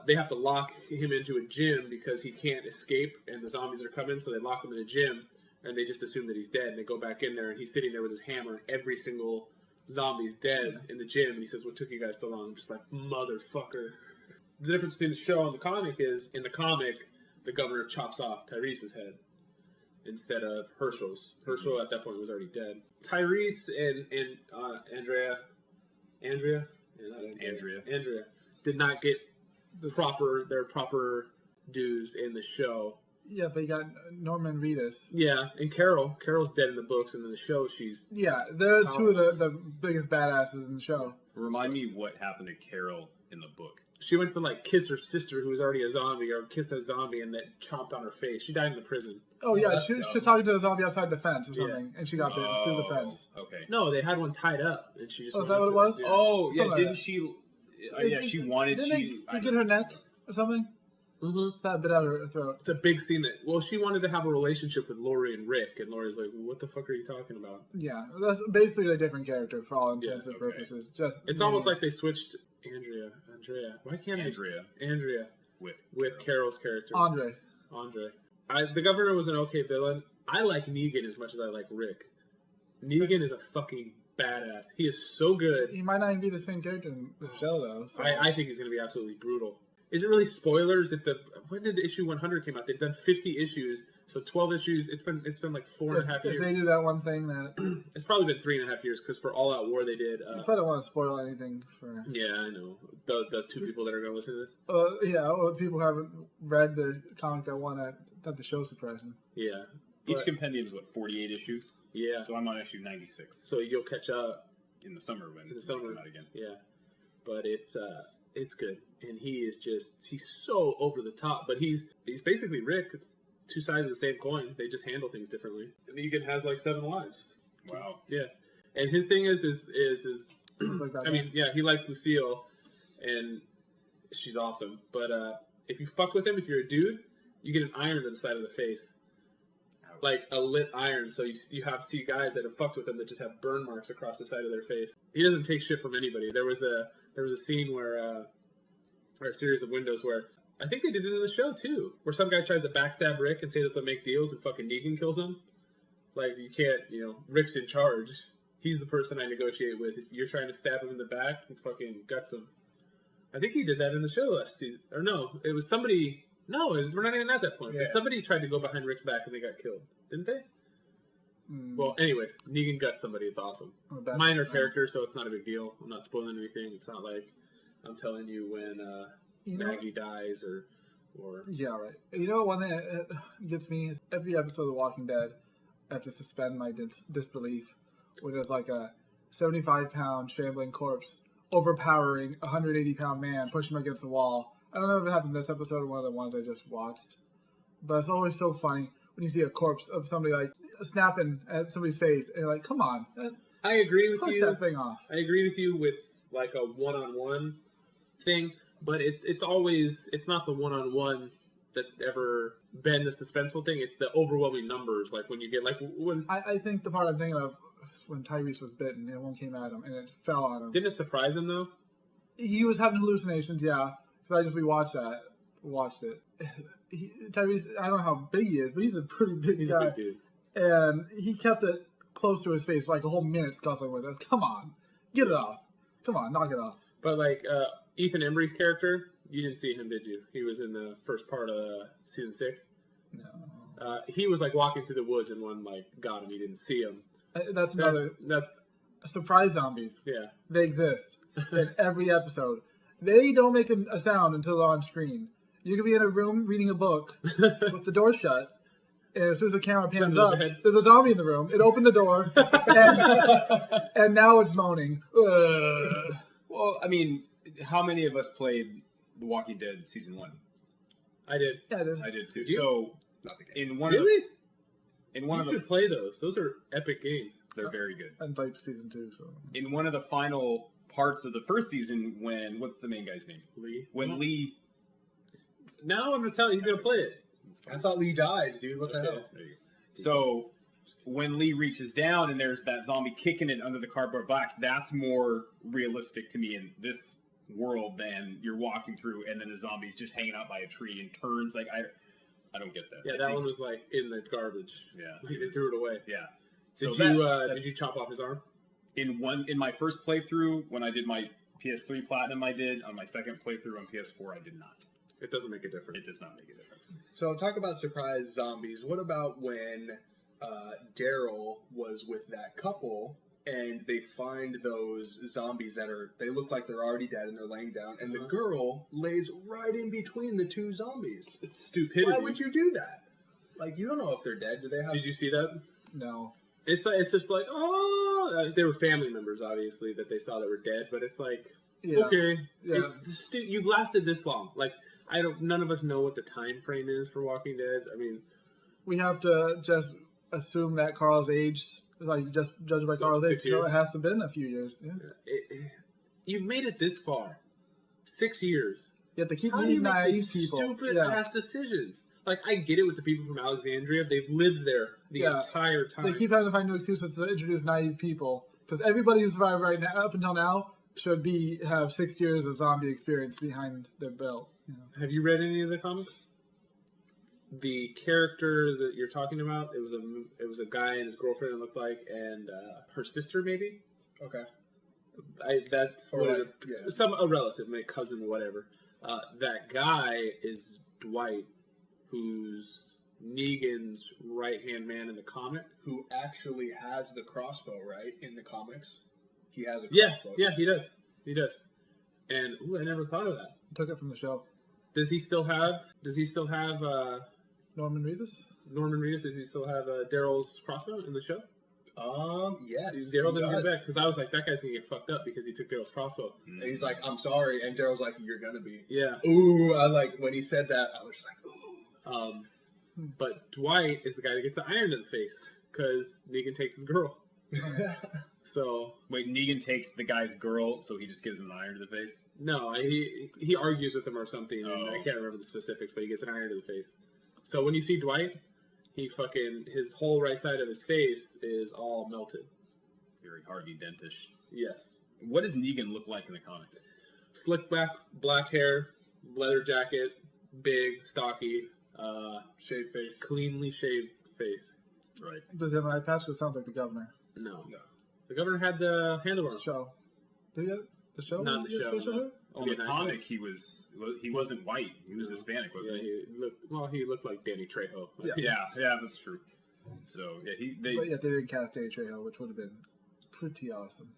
they have to lock him into a gym because he can't escape, and the zombies are coming, so they lock him in a gym, and they just assume that he's dead, and they go back in there, and he's sitting there with his hammer. Every single zombie's dead in the gym, and he says, "What took you guys so long?" I'm just like, motherfucker. The difference between the show and the comic is, in the comic, the governor chops off Tyrese's head instead of Herschel's. Herschel at that point was already dead. Tyrese and Andrea did not get their proper dues in the show. Yeah, but you got Norman Reedus. Yeah, and Carol's dead in the books, and in the show she's They're two of the biggest badasses in the show. Remind me what happened to Carol in the book. she went to like kiss her sister who was already a zombie, or kiss a zombie, and that chomped on her face. She died in the prison. Oh yeah, that's she was dumb. talking to the zombie outside the fence or Yeah. something, and she got bit through the fence. Okay. No, they had one tied up, and she just. Oh, is went that what into it was? Oh, yeah. Something like Didn't that. she? Yeah, she wanted. Didn't they get her neck or something? Mm-hmm. That bit out of her throat. It's a big scene that. Well, she wanted to have a relationship with Lori and Rick, and Lori's like, "What the fuck are you talking about?" Yeah, that's basically a different character for all intents and okay. purposes. Just It's almost like they switched Andrea. Why can't Andrea Andrea with Carol's character. Andre. The governor was an okay villain. I like Negan as much as I like Rick. Negan is a fucking badass. He is so good. He might not even be the same character in the show though. So. I think he's going to be absolutely brutal. Is it really spoilers? When did issue 100 came out? They've done 50 issues, so 12 issues. It's been like 4.5 if years. they do that one thing that It's probably been 3.5 years because for All Out War they did. I don't want to spoil anything for. Yeah, I know the two people that are going to listen to this. Yeah, well, people who haven't read the comic that want that the show's surprising. Yeah, each but- compendium is what 48 issues. yeah. So I'm on issue 96 So you'll catch up. in the summer when In the it summer. come out again. Yeah, but it's good, and he's so over the top. But he's basically Rick. It's two sides of the same coin. They just handle things differently. Negan has like 7 lives. Wow. Yeah, and his thing is Like that I mean, yeah, he likes Lucille, and she's awesome. But if you fuck with him, if you're a dude, you get an iron to the side of the face, Ouch. like a lit iron. So you see guys that have fucked with him that just have burn marks across the side of their face. He doesn't take shit from anybody. There was a scene where, or a series of windows where, I think they did it in the show too, where some guy tries to backstab Rick and say that they'll make deals, and fucking Negan kills him. Like, you can't, Rick's in charge. He's the person I negotiate with. You're trying to stab him in the back and fucking guts him. I think he did that in the show last season. Or no, it was somebody. No, we're not even at that point. Yeah. Somebody tried to go behind Rick's back and they got killed. Didn't they? Mm, Well, anyways, Negan guts somebody. It's awesome. that Minor makes sense. character, so it's not a big deal. I'm not spoiling anything. It's not like I'm telling you when You know, Maggie dies or. yeah, right. You know, one thing that gets me is every episode of The Walking Dead, I have to suspend my disbelief when there's like a 75-pound shambling corpse overpowering a 180-pound man, pushing him against the wall. I don't know if it happened in this episode or one of the ones I just watched, but it's always so funny when you see a corpse of somebody like snapping at somebody's face and you're like, come on, I agree with push you. that thing off. I agree with you with like a one-on-one thing, but it's not the one-on-one that's ever been the suspenseful thing. It's the overwhelming numbers. Like when you get like when I think the part I'm thinking of is when Tyrese was bitten and one came at him and it fell on him. didn't it surprise him though? He was having hallucinations, yeah. Because I just watched it. Tyrese, I don't know how big he is, but he's a pretty big He's guy. a big dude. And he kept it close to his face for like a whole minute scuffling with us. Come on, get it off. Come on, knock it off. But like Ethan Embry's character, you didn't see him, did you? He was in the first part of season 6. No. He was like walking through the woods and one like got him. He didn't see him. That's another That's surprise zombies. yeah. They exist in every episode. They don't make a sound until they're on screen. You could be in a room reading a book with the door shut, and as soon as the camera pans Under the up, bed. there's a zombie in the room. It opened the door, and now it's moaning. Ugh. Well, I mean, how many of us played The Walking Dead season 1? I did. Yeah, it is. I did too. Did you? So Not the game. in one Really? of the, in one You of the, should play those. Those are epic games. they're very good. And played season 2, so. In one of the final parts of the first season, when what's the main guy's name? Lee. When Lee. Now I'm gonna tell you, he's gonna play it. I thought Lee died, dude. What the Okay. hell? There you go. So when Lee reaches down and there's that zombie kicking it under the cardboard box, that's more realistic to me in this world than you're walking through and then the zombie's just hanging out by a tree and turns. Like I don't get that. Yeah, I that think- one was like in the garbage. Yeah, He threw it away. Yeah. Did So you that's- did you chop off his arm? in my first playthrough when I did my PS3 platinum? I did. On my second playthrough on PS4, I did not. It doesn't make a difference. It does not make a difference. So talk about surprise zombies. What about when Daryl was with that couple and they find those zombies they look like they're already dead and they're laying down, and the girl lays right in between the two zombies. It's stupidity. Why would you do that? Like, you don't know if they're dead. Do they have? Did you see that? No. It's just like they were family members, obviously, that they saw that were dead. But it's like Yeah. okay, Yeah. you've lasted this long. Like none of us know what the time frame is for Walking Dead. I mean, We have to just assume that Carl's age, like just judge by So, Carl's 6 age, so years? it has to have been a few years. Yeah. you've made it this far, 6 years. You have to keep How do you meeting make naive these people. stupid Yeah. ass decisions? Like I get it with the people from Alexandria. They've lived there the Yeah. entire time. They keep having to find new excuses to introduce naive people. Because everybody who's survived right now, up until now, should have 6 years of zombie experience behind their belt. You know. Have you read any of the comics? The character that you're talking about, it was a guy and his girlfriend, it looked like, and her sister maybe. Okay. That's Or what like, is it? yeah. A relative, my cousin, whatever. That guy is Dwight, who's Negan's right hand man in the comic. Who actually has the crossbow, right? In the comics, he has a Yeah, crossbow. yeah, he does. And I never thought of that. Took it from the show. Does he still have Norman Reedus? Norman Reedus? Does he still have Daryl's crossbow in the show? Yes. Daryl he didn't does. get back because I was like, that guy's gonna get fucked up because he took Daryl's crossbow. And he's like, I'm sorry, and Daryl's like, you're gonna be. Yeah. Ooh, I like when he said that. I was just like, ooh. But Dwight is the guy that gets the iron to the face because Negan takes his girl. So Wait, Negan takes the guy's girl, so he just gives him an iron to the face? no, he argues with him or something. And Oh. I can't remember the specifics, but he gets an iron to the face. So when you see Dwight, his whole right side of his face is all melted. Very Harvey Dentish. Yes. What does Negan look like in the comics? Slick back, black hair, leather jacket, big, stocky, Shaved face. cleanly shaved face. Right. Does he have an eye patch? It sounds like the governor. No. No. The governor had the handlebar. Show. Did he have the show? Not the He had show, facial no. hair? On the Vietnam comic, he wasn't white. He was Hispanic, wasn't he? He looked like Danny Trejo. Yeah. Yeah, that's true. So yeah, But yet they didn't cast Danny Trejo, which would have been pretty awesome.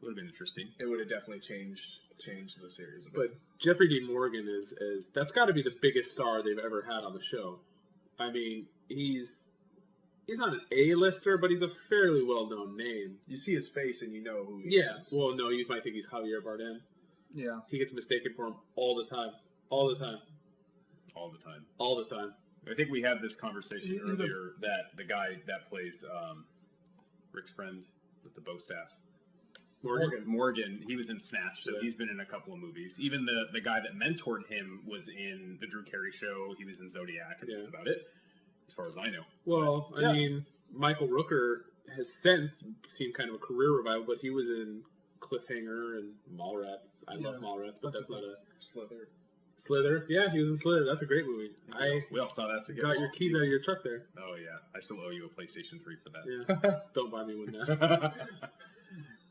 would have been interesting. It would have definitely changed the series a bit. But Jeffrey Dean Morgan is that's got to be the biggest star they've ever had on the show. I mean, he's not an A-lister, but he's a fairly well-known name. You see his face and you know who he Yeah. is. Well, no, you might think he's Javier Bardem. Yeah. He gets mistaken for him all the time. All the time. All the time. All the time. I think we had this conversation He's a- earlier that the guy that plays Rick's friend with the bow staff, Morgan, he was in Snatch, so Yeah. he's been in a couple of movies. Even the guy that mentored him was in the Drew Carey Show. He was in Zodiac, and that's about it, as far as I know. Well, Yeah. I mean, Michael Rooker has since seen kind of a career revival, but he was in Cliffhanger and Mallrats. I love Mallrats, but that's not a Slither. Yeah, he was in Slither. That's a great movie. We all saw that together. Got your keys out of your truck there. Oh yeah, I still owe you a PlayStation 3 for that. Yeah. Don't buy me one now.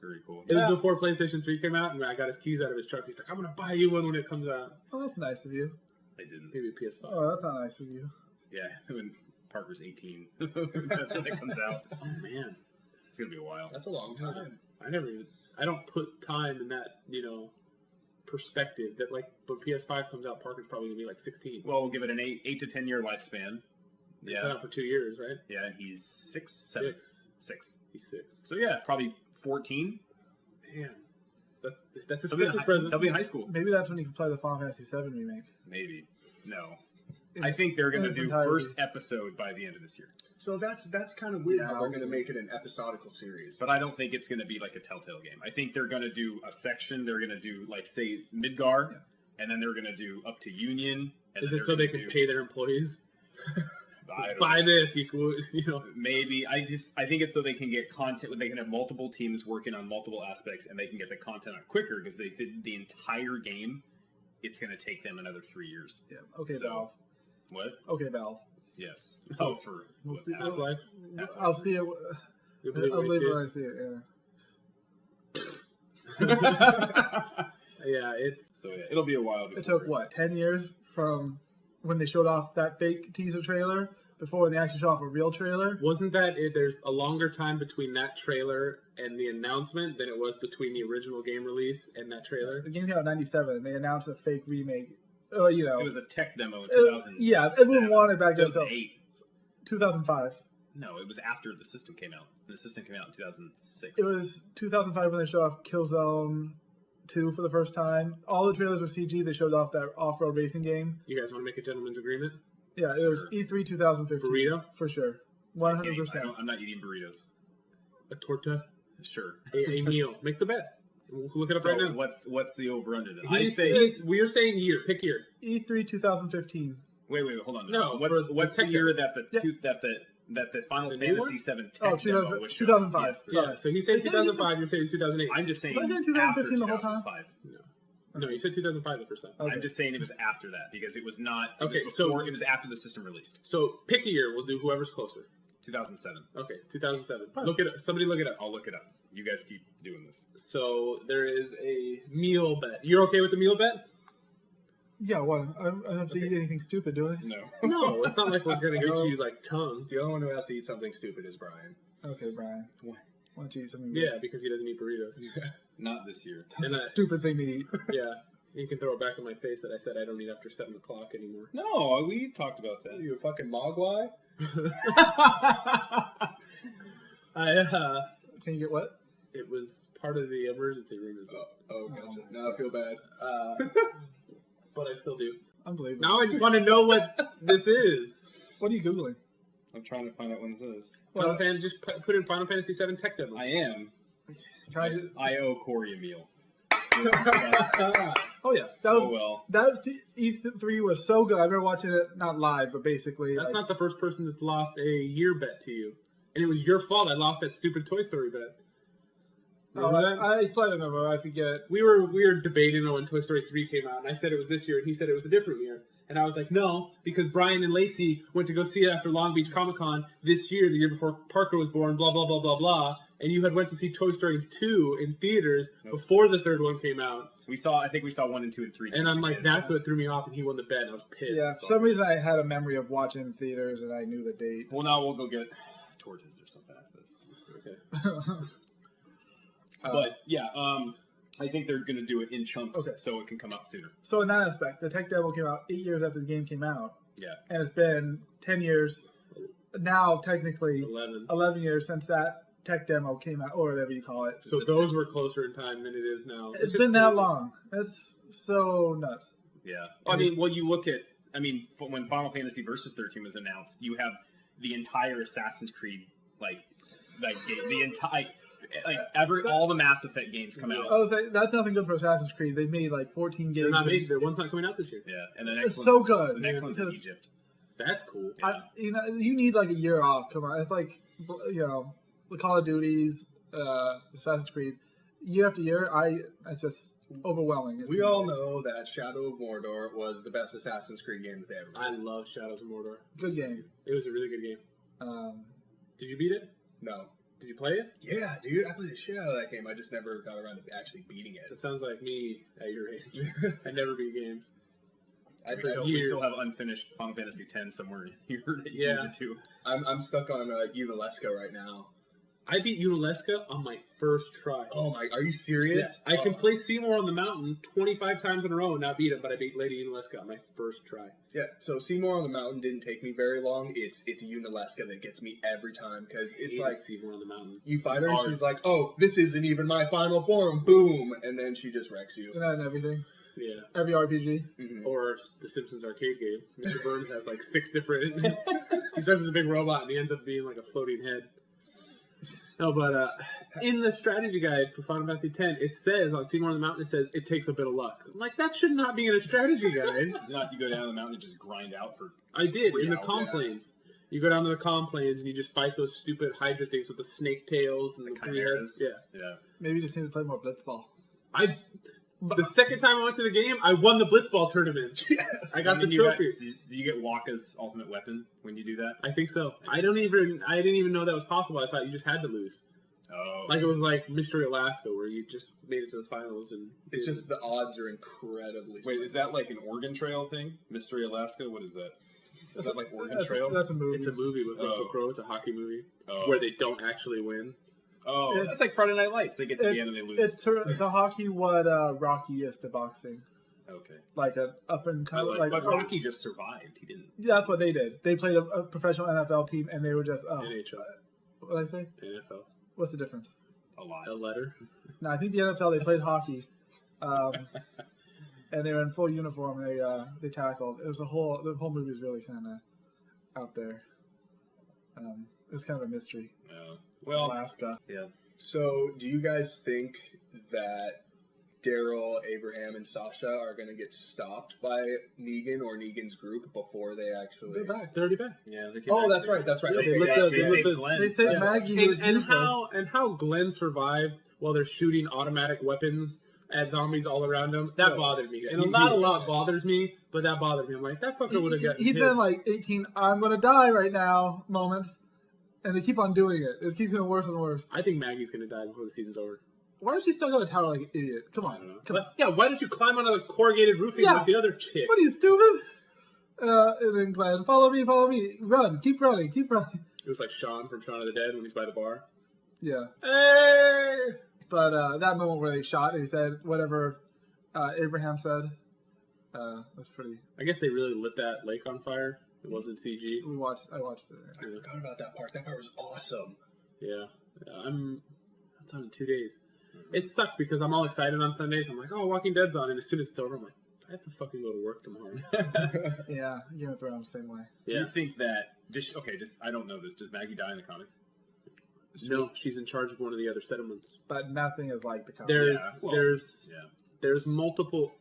Very cool. It was before PlayStation 3 came out, and I got his keys out of his truck. He's like, I'm going to buy you one when it comes out. Oh, that's nice of you. I didn't. Maybe a PS5. Oh, that's not nice of you. Yeah, when Parker's 18, that's when it comes out. Oh, man. It's gonna be a while. That's a long time. I don't put time in that, perspective that, like, when PS5 comes out, Parker's probably going to be like 16. Well, we'll give it an 8 to 10 year lifespan. He's been out for 2 years, right? Yeah, and he's 7. 6. He's 6. So yeah, probably 14. Man. That's his He'll be Christmas present. He'll be in high school. Maybe that's when you can play the Final Fantasy VII remake. Maybe. No. I think they're gonna do first episode by the end of this year. So that's kind of weird how they're going to make it an episodical series. But I don't think it's gonna be like a Telltale game. I think they're gonna do a section. They're gonna do like say Midgar, and then they're gonna do up to Union. And Is then it so they can pay their employees? I don't Buy know. this, Maybe I think it's so they can get content. They can have multiple teams working on multiple aspects, and they can get the content out quicker because they did the entire game. It's going to take them another 3 years. Yeah. Okay, So- Valve. What? Okay, Valve. Yes. Oh, for We'll see- Half-Life. I'll see it. You'll believe I'll when believe you when I see it. Yeah. Yeah, So yeah, it'll be a while. It took what 10 years from when they showed off that fake teaser trailer before when they actually showed off a real trailer. Wasn't that it? There's a longer time between that trailer and the announcement than it was between the original game release and that trailer. The game came out in '97. They announced a fake remake. It was a tech demo in 2000. Yeah, everyone wanted back then. So 2008. 2005. No, it was after the system came out. The system came out in 2006. It was 2005 when they showed off Killzone 2 for the first time. All the trailers were CG. They showed off that off-road racing game. You guys want to make a gentleman's agreement? Yeah, it was E3 2015. Burrito? For sure. I 100%. I'm not eating burritos. A torta? Sure. A meal. Make the bet. We'll look it up So right now. what's the over under then? We're saying year. Pick year. E3 2015. Wait, hold on. No, what's for the year that Yeah. that the Final The new Fantasy one? VII tech demo was shown? 2005. Yes, Yeah, so he said But then 2005, you're saying 2008. I'm just saying Was it after 2015 the whole time? 2005. No, you said 2005 the first time. Okay. I'm just saying it was after that because it was not. It Okay, was so- before, it was after the system released. So pick a year. We'll do whoever's closer. 2007. Okay, 2007. Fine. Look it up. Somebody look it up. I'll look it up. You guys keep doing this. So there is a meal bet. You're okay with the meal bet? Yeah, what? I don't have to eat anything stupid, do I? No. No, it's not like we're gonna get you like tongue. The only one who has to eat something stupid is Brian. Okay, Brian. What? Why don't you eat something Yeah, because he doesn't eat burritos. Not this year. That's and a I- stupid thing to eat. Yeah, you can throw it back in my face that I said I don't eat after 7 o'clock anymore. No, we talked about that. You a fucking mogwai? Can you get what? It was part of the emergency room, is it? Oh, gotcha. Now I feel bad. But I still do. Unbelievable. Now I just want to know what this is. What are you Googling? I'm trying to find out when this is. Final Fan, just put in Final Fantasy VII Tech Demo. I am. Can I just... I owe Corey a meal. Oh, yeah. That was... Oh well. That E3 was so good. I remember watching it, not live, but basically... That's like, not the first person that's lost a year bet to you. And it was your fault I lost that stupid Toy Story bet. Remember that? I slightly remember. I forget. We were debating when Toy Story 3 came out, and I said it was this year, and he said it was a different year. And I was like, no, because Brian and Lacey went to go see it after Long Beach Comic Con this year, the year before Parker was born, blah, blah, blah, blah, blah. And you had went to see Toy Story 2 in theaters before the third one came out. I think we saw 1 and 2 and 3. And I'm like, that's what threw me off, and he won the bet, and I was pissed. Yeah, for some reason I had a memory of watching in theaters, and I knew the date. Well, now we'll go get torches or something after this. Okay. But yeah, I think they're going to do it in chunks Okay. so it can come out sooner. So in that aspect, the tech demo came out 8 years after the game came out, Yeah. and it's been 10 years, now technically 11 years since that tech demo came out, or whatever you call it. So those were closer in time than it is now. It's been that long. That's so nuts. Yeah. I mean, well, you look at, when Final Fantasy Versus 13 was announced, you have the entire Assassin's Creed, game, the entire, all the Mass Effect games come out. I was like, that's nothing good for Assassin's Creed. They made like 14 games. One's not coming out this year. Yeah, and the next It's one, so good. The next one's in Egypt. That's cool. Yeah. You need like a year off. Come on, it's like, the Call of Duties, Assassin's Creed, year after year. It's just overwhelming. We all know that Shadow of Mordor was the best Assassin's Creed game that they ever I made. love Shadows of Mordor. Good game. It was a really good game. Did you beat it? No. Did you play it? Yeah, dude, I played the shit out of that game. I just never got around to actually beating it. That sounds like me at your age. I never beat games. We still have unfinished Final Fantasy X somewhere here that you need to. I'm stuck on Unalesca right now. I beat Unalesca on my first try. Oh my, are you serious? Yeah, I can play Seymour on the Mountain 25 times in a row and not beat it, but I beat Lady Unalesca on my first try. Yeah, so Seymour on the Mountain didn't take me very long. It's Unalesca that gets me every time, because it's like Seymour on the Mountain. you fight her and she's like, oh, this isn't even my final form, boom, and then she just wrecks you. Isn't that in everything? Yeah. Every RPG. Mm-hmm. Or the Simpsons arcade game. Mr. Burns has like 6 different... He starts as a big robot and he ends up being like a floating head. No, but in the strategy guide for Final Fantasy X, it says on Seymour on the Mountain, it says it takes a bit of luck. I'm like, that should not be in a strategy guide. Not you go down the mountain and just grind out for. I did in the 3 hours. Calm Plains. You go down to the Calm Plains and you just fight those stupid Hydra things with the snake tails and the 3 heads. Yeah. Yeah. Maybe you just need to play more Blitzball. The second time I went to the game, I won the Blitzball tournament. Yes. I got the you trophy. Do you get Waka's ultimate weapon when you do that? I think so. I didn't even know that was possible. I thought you just had to lose. Oh. Like it was like Mystery Alaska, where you just made it to the finals and. It's just the odds are incredibly. Wait, is that like an Oregon Trail thing? Mystery Alaska? What is that? Is that like Oregon That's, Trail? that's a movie. It's a movie with Russell Crowe. It's a hockey movie where they don't actually win. Oh, It's- that's like Friday Night Lights. They get to the end and they lose. It's the hockey what Rocky is to boxing. Okay. Like an up and coming. But Rocky just survived. He didn't. Yeah, that's what they did. They played a professional NFL team, and they were just. NHL, What did I say? NFL, What's the difference? A lot. a letter. No, I think the NFL they played hockey, and they were in full uniform. They tackled. It was the whole movie was really kind of out there. It was kind of a mystery. Well, Alaska. yeah. So, do you guys think that Daryl, Abraham, and Sasha are going to get stopped by Negan or Negan's group before they actually? They're back. They're already back. Yeah. They came Oh, back. that's right. That's right. They Okay, lit yeah, the- They they saved lit the- Glenn. They said Yeah. Maggie was And useless. how Glenn survived while they're shooting automatic weapons at zombies all around him. That Yeah. bothered me. Yeah, And not a lot bothers me, but that bothered me. I'm like, that fucker would have gotten He's hit. been like 18. I'm gonna die right now moments, and they keep on doing it. It keeps getting worse and worse. I think Maggie's gonna die before the season's over. Why is she stuck on the tower like an idiot? Come I don't on, know. come on. But, yeah, why don't you climb onto the corrugated roofing Yeah. like the other chick? What are you, stupid? And then Glenn, follow me, run, keep running. It was like Sean from Shaun of the Dead when he's by the bar. Yeah, Hey! but that moment where they shot and he said whatever Abraham said, that's pretty. I guess they really lit that lake on fire. It wasn't CG. I watched it. I forgot about that part. That part was awesome. Yeah. That's on in 2 days. It sucks because I'm all excited on Sundays. I'm like, oh, Walking Dead's on. And as soon as it's over, I'm like, I have to fucking go to work tomorrow. Yeah, Game of Thrones same way. Do Yeah. you think that? I don't know this. Does Maggie die in the comics? No, she's in charge of one of the other settlements. But nothing is like the comic. There's multiple.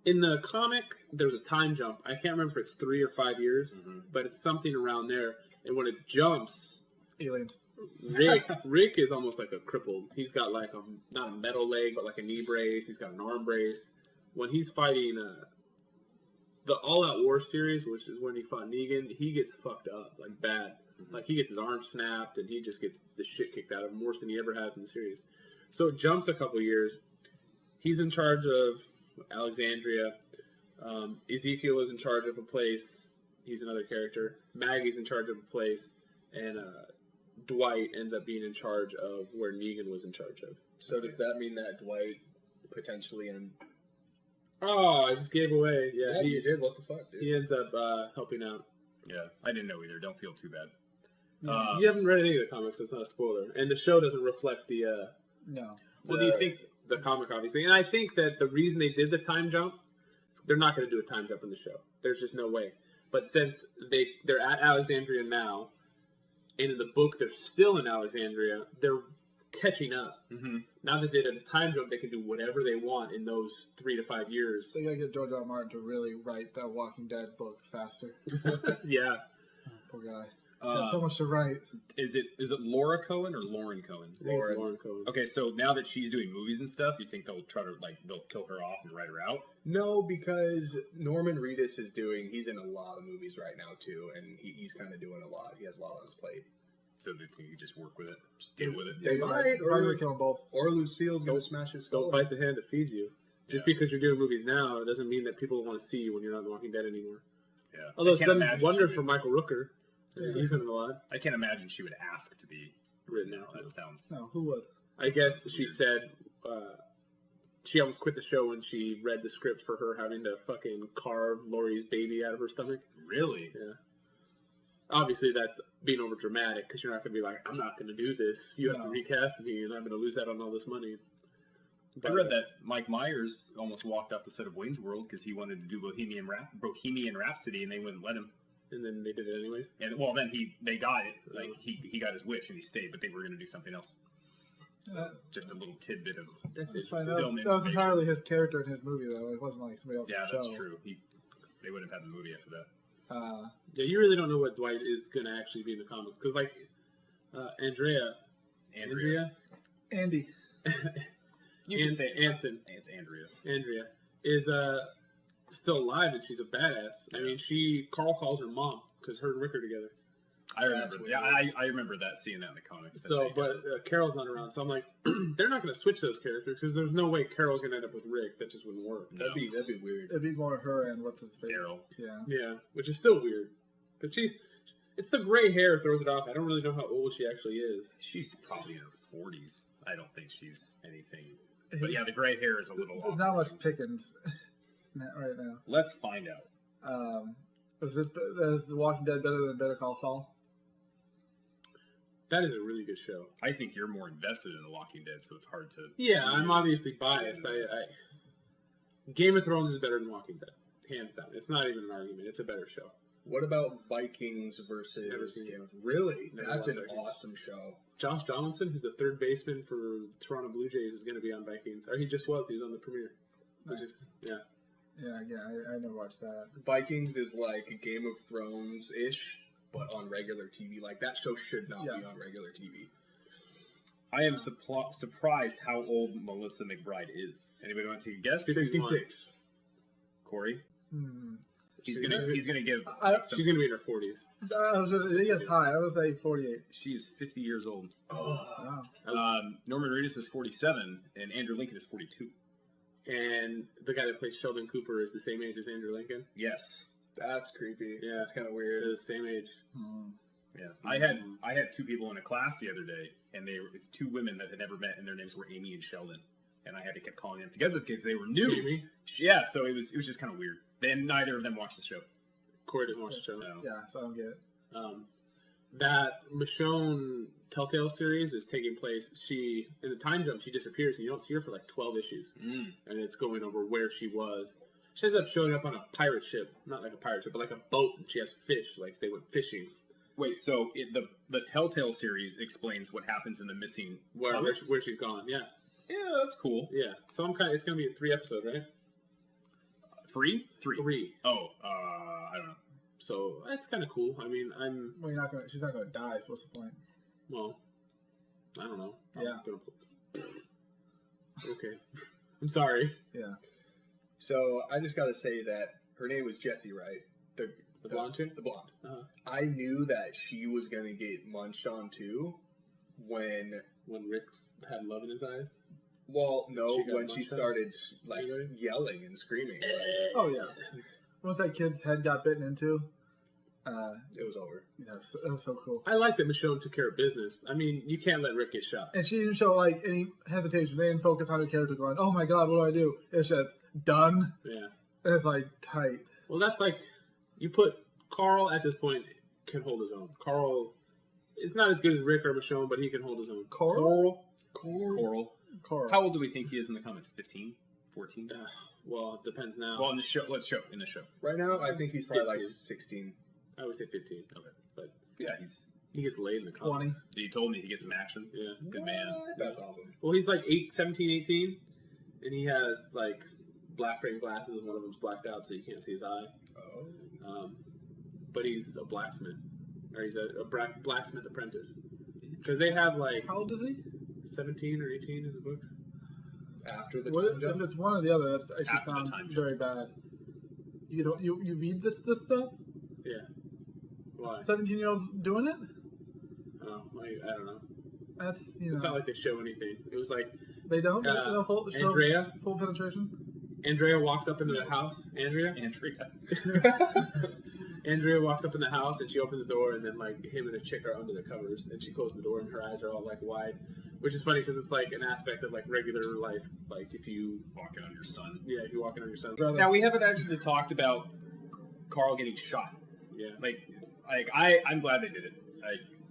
In the comic, there's a time jump. I can't remember if it's 3 or 5 years, but it's something around there. And when it jumps, Aliens. Rick is almost like a crippled. He's got like not a metal leg, but like a knee brace. He's got an arm brace. When he's fighting the All Out War series, which is when he fought Negan, he gets fucked up, like bad. Like he gets his arm snapped and he just gets the shit kicked out of him worse than he ever has in the series. So it jumps a couple years. He's in charge of Alexandria. Ezekiel is in charge of a place. He's another character. Maggie's in charge of a place. And Dwight ends up being in charge of where Negan was in charge of. So does that mean that Dwight potentially Oh, I just gave away. Yeah, you did. What the fuck, dude? he ends up helping out. Yeah, I didn't know either. Don't feel too bad. You haven't read any of the comics, so it's not a spoiler. And the show doesn't reflect the... No. Well, do you think... The comic, obviously. And I think that the reason they did the time jump, they're not going to do a time jump in the show. There's just no way. But since they're at Alexandria now, and in the book they're still in Alexandria, they're catching up. Mm-hmm. Now that they did a time jump, they can do whatever they want in those 3 to 5 years. So you gotta get George R. R. Martin to really write the Walking Dead books faster. Yeah. Poor guy. Got so much to write. Is it Laura Cohen or Lauren Cohen? I think it's Lauren Cohen. Okay, so now that she's doing movies and stuff, you think they'll try to they'll kill her off and write her out? No, because Norman Reedus he's in a lot of movies right now too, and he's kind of doing a lot. He has a lot on his plate. So they think you just work with it, just deal with it. They might, Probably kill them both. or Lucille's gonna smash his skull. Don't bite the hand that feeds you. Just because you're doing movies now, it doesn't mean that people want to see you when you're not in Walking Dead anymore. Yeah. Although I it's can't been imagine wonders she for would- Michael Rooker. Yeah. He's been in a lot. I can't imagine she would ask to be Written written out. out. That sounds. No, who would? I guess she said she almost quit the show when she read the script for her having to fucking carve Laurie's baby out of her stomach. Really? Yeah. Obviously, that's being over dramatic because you're not going to be like, I'm not going to do this. You have to No. recast me, and I'm going to lose out on all this money. I read that Mike Myers almost walked off the set of Wayne's World because he wanted to do Bohemian Rhapsody, and they wouldn't let him. And then they did it anyways. And well, then they got it. Like he got his wish and he stayed, but they were going to do something else. So just a little tidbit of That's That's it. fine. Film That was information. entirely his character in his movie, though. It wasn't like somebody else's yeah, show. that's true. They wouldn't have had the movie after that. Yeah, you really don't know what Dwight is going to actually be in the comics. Because, like, Andrea. Andy. You can say Anson. It's Andrea. Andrea is still alive, and she's a badass. I mean, Carl calls her mom because her and Rick are together. I remember. That's Yeah, weird. I remember that seeing that in the comics. that So, they- but Carol's not around, so I'm like, they're not going to switch those characters because there's no way Carol's going to end up with Rick. That just wouldn't work. No. That'd be weird. It'd be more her and what's his face. Daryl. Yeah. Yeah, which is still weird. But it's the gray hair throws it off. I don't really know how old she actually is. She's probably in her 40s. I don't think she's anything. But yeah, the gray hair is a little There's off. not much pickings right now. Let's find out. Is The Walking Dead better than Better Call Saul? That is a really good show. I think you're more invested in The Walking Dead, so it's hard to. Yeah, I'm obviously biased. Game of Thrones is better than Walking Dead, hands down. It's not even an argument. It's a better show. What about Vikings versus? Never seen it. Really? Never That's watched an Vikings. awesome show. Josh Donaldson, who's the third baseman for the Toronto Blue Jays, is going to be on Vikings. Or he just was. He was on the premiere. Which is, yeah. Yeah, I never watched that. Vikings is like Game of Thrones ish, but on regular TV. Like that show should not Yeah. be on regular TV. I am surprised how old Melissa McBride is. Anybody want to take a guess? 56. Corey? Hmm. He's gonna give. She's going to be in her 40s. I think it's high. I would say 48. She's 50 years old. Wow. Norman Reedus is 47, and Andrew Lincoln is 42. And the guy that plays Sheldon Cooper is the same age as Andrew Lincoln. Yes. That's creepy. Yeah. That's kind of weird. They're the same age. Hmm. Yeah. I had two people in a class the other day, and they were two women that had never met, and their names were Amy and Sheldon. And I had to keep calling them together because they were new. Amy? Yeah, so it was just kind of weird. Then neither of them watched the show. Corey doesn't watch the show. No. Yeah, so I don't get it. That Michonne Telltale series is taking place. She, in the time jump, she disappears, and you don't see her for like 12 issues. Mm. And it's going over where she was. She ends up showing up on a pirate ship. Not like a pirate ship, but like a boat, and she has fish. Like they went fishing. Wait, so the Telltale series explains what happens in the missing Where comics? she's gone. Yeah. Yeah, that's cool. Yeah. So it's going to be 3 episodes, right? Free? 3. 3. Oh, I don't know. So that's kind of cool. I mean, Well, she's not gonna die. So what's the point? well, I don't know. Yeah. Okay. I'm sorry. Yeah. So I just got to say that her name was Jessie, right? The blonde chick? The blonde. Uh-huh. I knew that she was gonna get munched on too when Rick had love in his eyes. Well, no, She got when she munched on? started like Really? yelling and screaming, like, Oh yeah. Once that kid's head got bitten into, it was over. yeah, that was so cool. I like that Michonne took care of business. I mean, you can't let Rick get shot. And she didn't show like any hesitation. They didn't focus on her character going, "Oh my god, what do I do?" It's just done. Yeah. And it's like tight. Well, that's like you put Carl at this point can hold his own. Carl is not as good as Rick or Michonne, but he can hold his own. Coral. How old do we think he is in the comics? 15? 14? Well, it depends now. Well, in the show, in the show. Right now, I think he's probably like 15. 16. I would say 15. Okay. But Yeah, he gets laid in the 20. comics. he told me he gets some action. Yeah. Good man. That's awesome. Well, he's like 17, 18, and he has like black frame glasses, and one of them's blacked out, so you can't see his eye. Oh. But he's a blacksmith, or he's a blacksmith apprentice. Because they have like How old is he? 17 or 18 in the books. After the What, time jump? if it's one or the other, that actually After the sounds time jump. very bad. You don't you read this stuff? Yeah. Why? 17-year-olds doing it? Oh, I don't know. That's you know It's not like they show anything. It was like they don't. They don't show Andrea. full penetration. Andrea walks up into the house. Andrea walks up in the house and she opens the door, and then like him and a chick are under the covers, and she closes the door and her eyes are all like wide, which is funny because it's like an aspect of like regular life. Like if you Walking on your son. if you're walking on your son. Brother. Now, we haven't actually talked about Carl getting shot. Yeah. I'm glad they did it.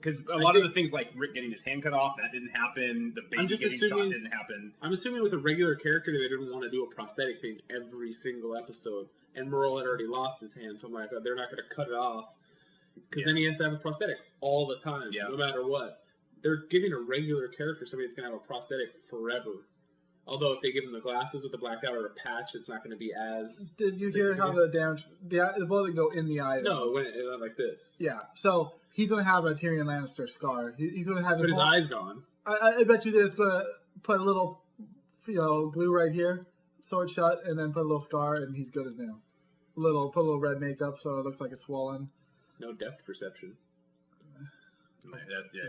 Because a lot of the things like Rick getting his hand cut off, that didn't happen. The baby just getting assuming- shot didn't happen. I'm assuming with a regular character they didn't want to do a prosthetic thing every single episode, and Merle had already lost his hand, so I'm like, oh, they're not going to cut it off because then he has to have a prosthetic all the time, no matter what. They're giving a regular character somebody that's going to have a prosthetic forever. Although if they give him the glasses with the blacked out or a patch, it's not going to be as. Did you hear how the damage? The bullet didn't go in the eye. No, it went like this. Yeah. So he's gonna have a Tyrion Lannister scar. He's gonna have But his whole, eye's gone. I bet you they're just gonna put a little, glue right here, sword shut, and then put a little scar, and he's good as new. Put a little red makeup so it looks like it's swollen. No depth perception.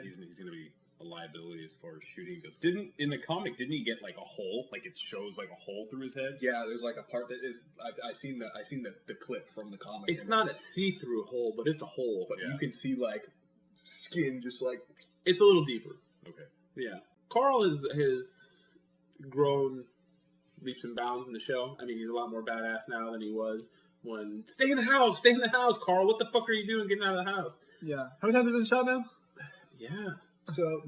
He's going to be a liability as far as shooting goes. In the comic, didn't he get like a hole? Like it shows like a hole through his head? Yeah, there's like a part that I seen the clip from the comic. It's not a see-through hole, but it's a hole. But you can see like skin just like. It's a little deeper. Okay. Yeah. Carl has grown leaps and bounds in the show. I mean, he's a lot more badass now than he was when. Stay in the house, Carl. What the fuck are you doing getting out of the house? Yeah. How many times have you been shot now? Yeah. So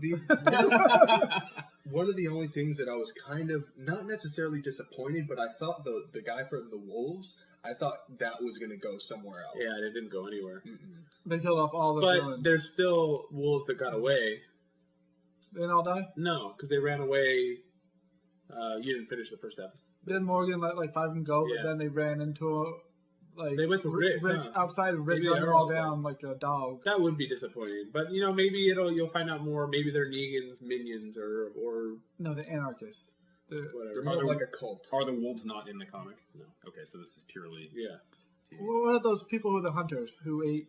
one of the only things that I was kind of not necessarily disappointed, but I thought the guy from the Wolves, I thought that was gonna go somewhere else. Yeah, it didn't go anywhere. Mm-mm. They killed off all the But villains. there's still wolves that got away. They didn't all die? No, because they ran away. You didn't finish the first episode. Then Morgan let like 5 of them go, Yeah. but then they ran into They went to Rick, huh? outside and Rick Maybe gunned they're them all all down like a dog. That would be disappointing, but maybe you'll find out more. Maybe they're Negan's minions or No, the anarchists. They're whatever. more like a cult. Are the wolves not in the comic? No. Okay, so this is purely. Yeah. TV. What about those people who are the hunters who ate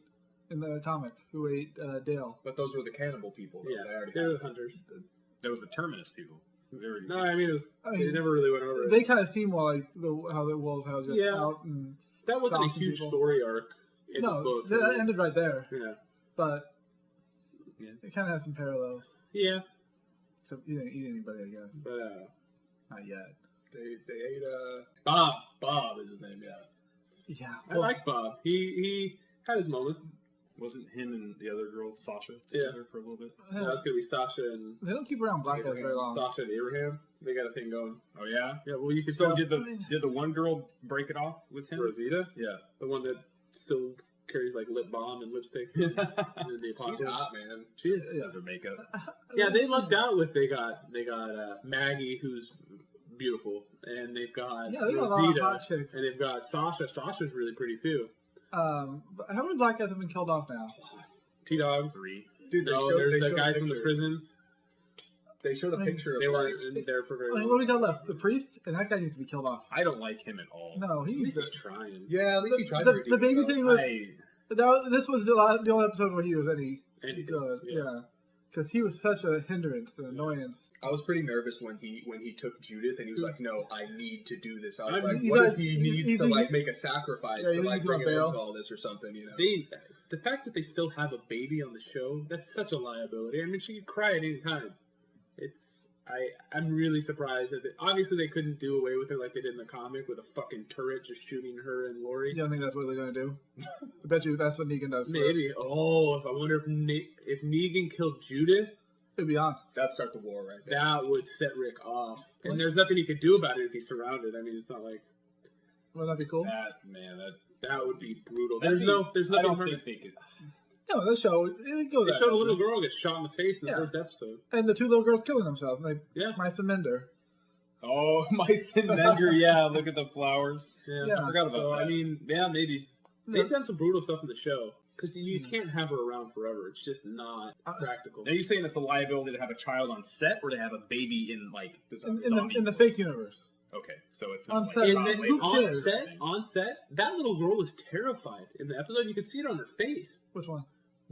in the comic? Who ate Dale? But those were the cannibal people. Though. Yeah, They already they're had the hunters. That was the Terminus people. They were- No, I mean, I they mean, never really went over it. They kind of seem more like how the wolves how just Yeah. out and That wasn't a stalking huge people. story arc in the No, books. that ended right there. Yeah. But Yeah. it kind of has some parallels. Yeah, So you didn't eat anybody, I guess. but Not yet. They ate Bob. Bob is his name. Yeah. Yeah. I like Bob. He had his moments. Wasn't him and the other girl, Sasha, Yeah. together for a little bit? Now it's gonna be Sasha and They don't keep around black guys very long. Sasha and Abraham. They got a thing going. Oh yeah. Yeah, well, you could So tell did the one girl break it off with him? Rosita, Yeah. the one that still carries like lip balm and lipstick in the She's apocalypse. hot, man. She's Does her makeup? yeah. They lucked out with they got Maggie, who's beautiful, and they've got Yeah, they got a lot of Rosita, hot chicks. and they've got Sasha. Sasha's really pretty too. But how many black guys have been killed off now? T-Dog. 3. Dude, No, they there's showed the guys from the pictures. prisons. They showed a I mean, picture of They were like, in there for very I mean, long. what do we got left? The priest, and that guy needs to be killed off. I don't like him at all. No, At he's least he's trying. yeah, at least he tried to the redeem baby himself. thing was. I This was the only episode where he was any Anything, good. yeah. Yeah, because he was such a hindrance, an annoyance. I was pretty nervous when he took Judith and he was like, "No, I need to do this." I was I'm- like, he's "What like- if he he's- needs to he's- like make a sacrifice Yeah, to he like needs bring to him bail. into all this or something?" You know? The fact that they still have a baby on the show, that's such a liability. I mean, she could cry at any time. I'm really surprised that obviously they couldn't do away with her like they did in the comic with a fucking turret just shooting her and Lori. You don't think that's what they're gonna do? I bet you that's what Negan does. Maybe. First. Oh, if I wonder if Negan killed Judith, It'd be on. That'd start the war right there. that would set Rick off. And there's nothing he could do about it if he's surrounded. I mean, it's not like Wouldn't that be cool? that would be brutal. That'd There's be- I nothing. don't think they could. No, that show it goes. They that showed a way. little girl get shot in the face in the Yeah. first episode. and the two little girls killing themselves. And they, Yeah. my Mender. Oh, my Mender, yeah, look at the flowers. Yeah, Yeah. I forgot about so, that. I mean, yeah, maybe. Yeah. They've done some brutal stuff in the show. Because you Hmm. can't have her around forever. It's just not practical. Are you saying it's a liability to have a child on set or to have a baby in like In the fake universe. Okay, so it's On not set. like And then Who cares? on set, that little girl was terrified in the episode. You could see it on her face. Which one?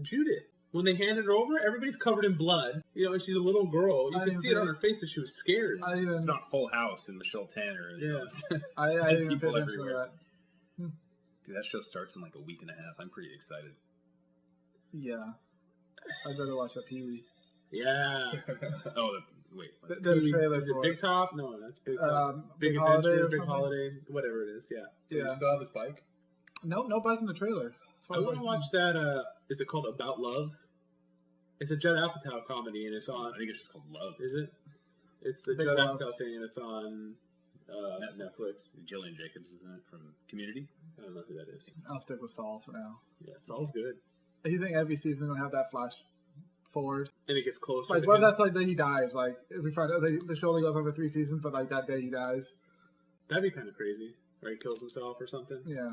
Judith. When they handed her over, everybody's covered in blood. You know, and she's a little girl. You I could didn't see it on pay- her face that she was scared. I didn't. It's not Full House and Michelle Tanner. And Yeah. I Dead didn't pay people attention to everywhere. that. Dude, that show starts in like a week and a half. I'm pretty excited. Yeah, I'd rather watch that Pee Wee. Yeah. Oh, wait. The trailer Is it for Big Top? No, that's Big Top. Big Big Holiday Adventure, or Big something? Holiday, whatever it is. Yeah. Does Yeah. he still have his bike? No bike in the trailer. As far I as want to I've watch that. Is it called About Love? It's a Judd Apatow comedy, and it's on. I think it's just called Love. Is it? It's the Big Judd Love. Apatow thing, and it's on Netflix. Jillian Jacobs is in it from Community. I don't know who that is. seen. I'll stick with Saul for now. Yeah, Saul's good. Do you think every season will have that flash forward? And it gets closer. Like, to what him. if that's like the day he dies? Like, if we find out the show only goes on for 3 seasons, but like that day he dies. That'd be kind of crazy. Or he kills himself or something. Yeah.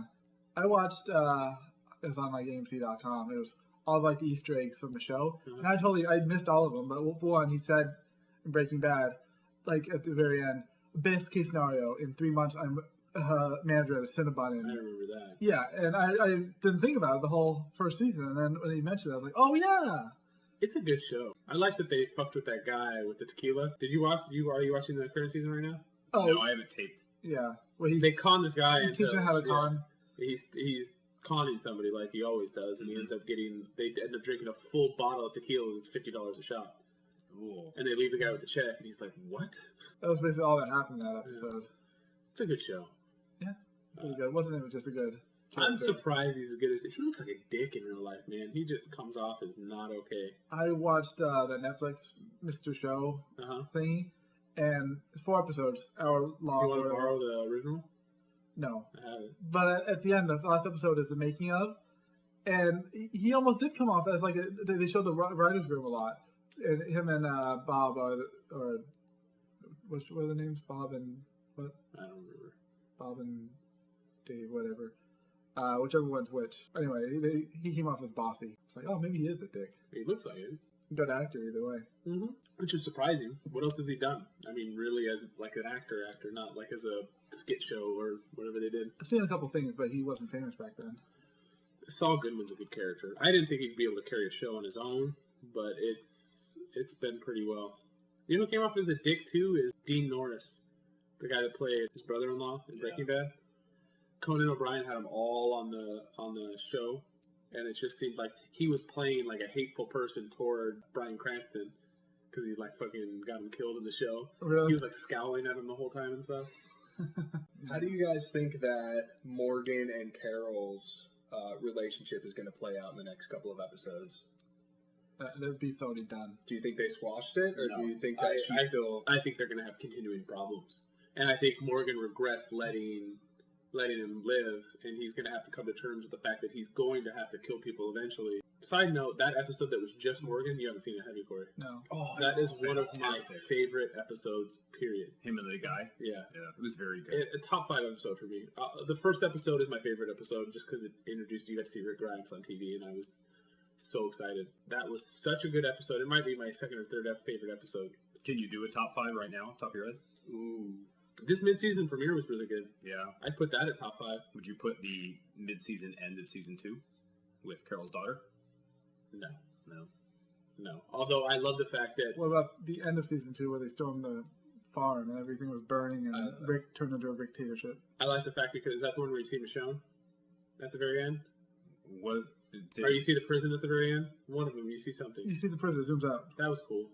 I watched, it was on like AMC.com. It was all like the Easter eggs from the show. Mhm. And I missed all of them, but one, he said in Breaking Bad, like at the very end, best case scenario, in 3 months I'm manager at a Cinnabon I Inn. remember that. Yeah, and I didn't think about it the whole first season, and then when he mentioned it, I was like, oh yeah! It's a good show. I like that they fucked with that guy with the tequila. Did you watch? Are you watching the current season right now? Oh, No, I haven't taped. yeah. Well, he's They con this guy. teaching into- how to yeah. con. He's conning somebody like he always does, and he ends up getting. They end up drinking a full bottle of tequila, and it's $50 a shot. Ooh. And they leave the guy with the check, and he's like, "What?" That was basically all that happened in that episode. It's a good show. It was good. It wasn't just a good. I'm character. surprised he's as good as he looks like a dick in real life, man. He just comes off as not okay. I watched the Netflix Mr. Show Uh huh. thingy, and 4 episodes, hour You long. want or to whatever. borrow the original? No, I have it. but at the end, the last episode is the making of, and he almost did come off as like they showed the writers' room a lot, and him and Bob or what are the names? Bob and what? I don't remember. Bob and Dave, whatever. Whichever one's which. Anyway, he came off as bossy. It's like, oh, maybe he is a dick. He looks like it. Good actor either way. Mm-hmm. Which is surprising. What else has he done? I mean, really, as like an actor, not like as a skit show or whatever they did. I've seen a couple things, but he wasn't famous back then. Saul Goodman's a good character. I didn't think he'd be able to carry a show on his own, but it's been pretty well. You know who came off as a dick too is Dean Norris, the guy that played his brother-in-law in Breaking Bad. Conan O'Brien had him all on the show, and it just seemed like he was playing like a hateful person toward Bryan Cranston because he like fucking got him killed in the show. Really? He was like scowling at him the whole time and stuff. How do you guys think that Morgan and Carol's relationship is going to play out in the next couple of episodes? Their beef's already done. Do you think they squashed it, or No. do you think that she's still? I think they're gonna have continuing problems, and I think Morgan regrets letting him live, and he's gonna have to come to terms with the fact that he's going to have to kill people eventually. Side note: that episode that was just Morgan, you haven't seen it, have you, Corey? No. Oh, That is one of my fantastic. favorite episodes. Period. Him and the guy. Yeah. Yeah, it was very good. A top 5 episode for me. The first episode is my favorite episode just because it introduced you got to see Rick Grimes on TV, and I was So excited. That was such a good episode. It might be my second or third favorite episode. Can you do a top 5 right now, top of your head? Ooh. This mid-season premiere was really good. Yeah. I'd put that at top 5. Would you put the mid-season end of season 2 with Carol's daughter? No. No. No. Although I love the fact that... What about the end of season 2 where they stormed the farm and everything was burning and Rick turned into a dictatorship? I like the fact because... Is that the one where you see Michonne? At the very end? What? Or you see the prison at the very end? One of them, you see something. You see the prison, it zooms out. That was cool.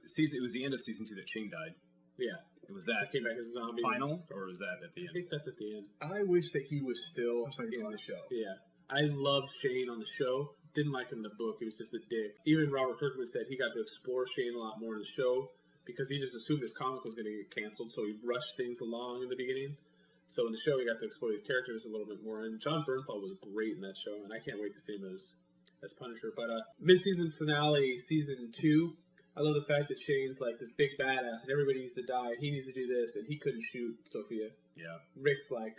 Season? It was the end of season 2 that Ching died. Yeah. It was that Came back as a zombie. final, or was that at the I end? think that's at the end. I wish that he was still That's like in what? the show. Yeah. I loved Shane on the show. Didn't like him in the book. He was just a dick. Even Robert Kirkman said he got to explore Shane a lot more in the show because he just assumed his comic was going to get canceled, so he rushed things along in the beginning. So in the show, he got to explore these characters a little bit more. And John Bernthal was great in that show, and I can't wait to see him as Punisher. But mid-season finale, season 2, I love the fact that Shane's like this big badass, and everybody needs to die. He needs to do this, and he couldn't shoot Sophia. Yeah. Rick's like,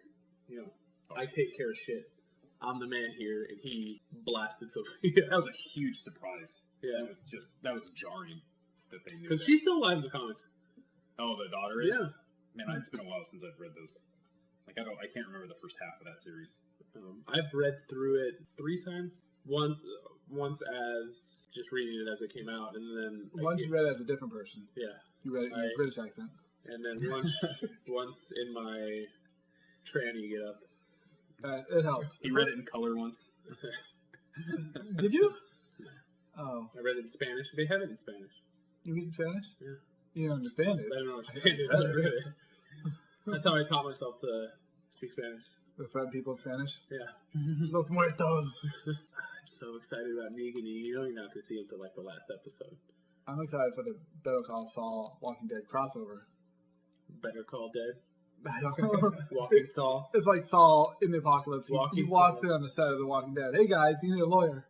I take care of shit. I'm the man here, and he blasted Sophia. That was a huge surprise. Yeah. That was jarring that they knew. Because she's still alive in the comics. Oh, the daughter is? Yeah. Man, it's been a while since I've read those. Like, I can't remember the first half of that series. I've read through it 3 times. Once as just reading it as it came out, and then Once you read it as a different person. Yeah. You read it in a British accent. And then once in my tranny get up. It helps. He read it in color once. Did you? Oh. I read it in Spanish. They have it in Spanish. You read Spanish? Yeah. You don't understand it. I don't understand it. I read it. That's how I taught myself to speak Spanish. The Fred people in Spanish? Yeah. Los muertos. I'm so excited about Negan, and you know you're not going to see him until like the last episode. I'm excited for the Better Call Saul Walking Dead crossover. Better Call Dead. I don't know. Walking Saul. It's like Saul in the apocalypse. He Walking walks Saul. in on the set of The Walking Dead. Hey guys, you need a lawyer.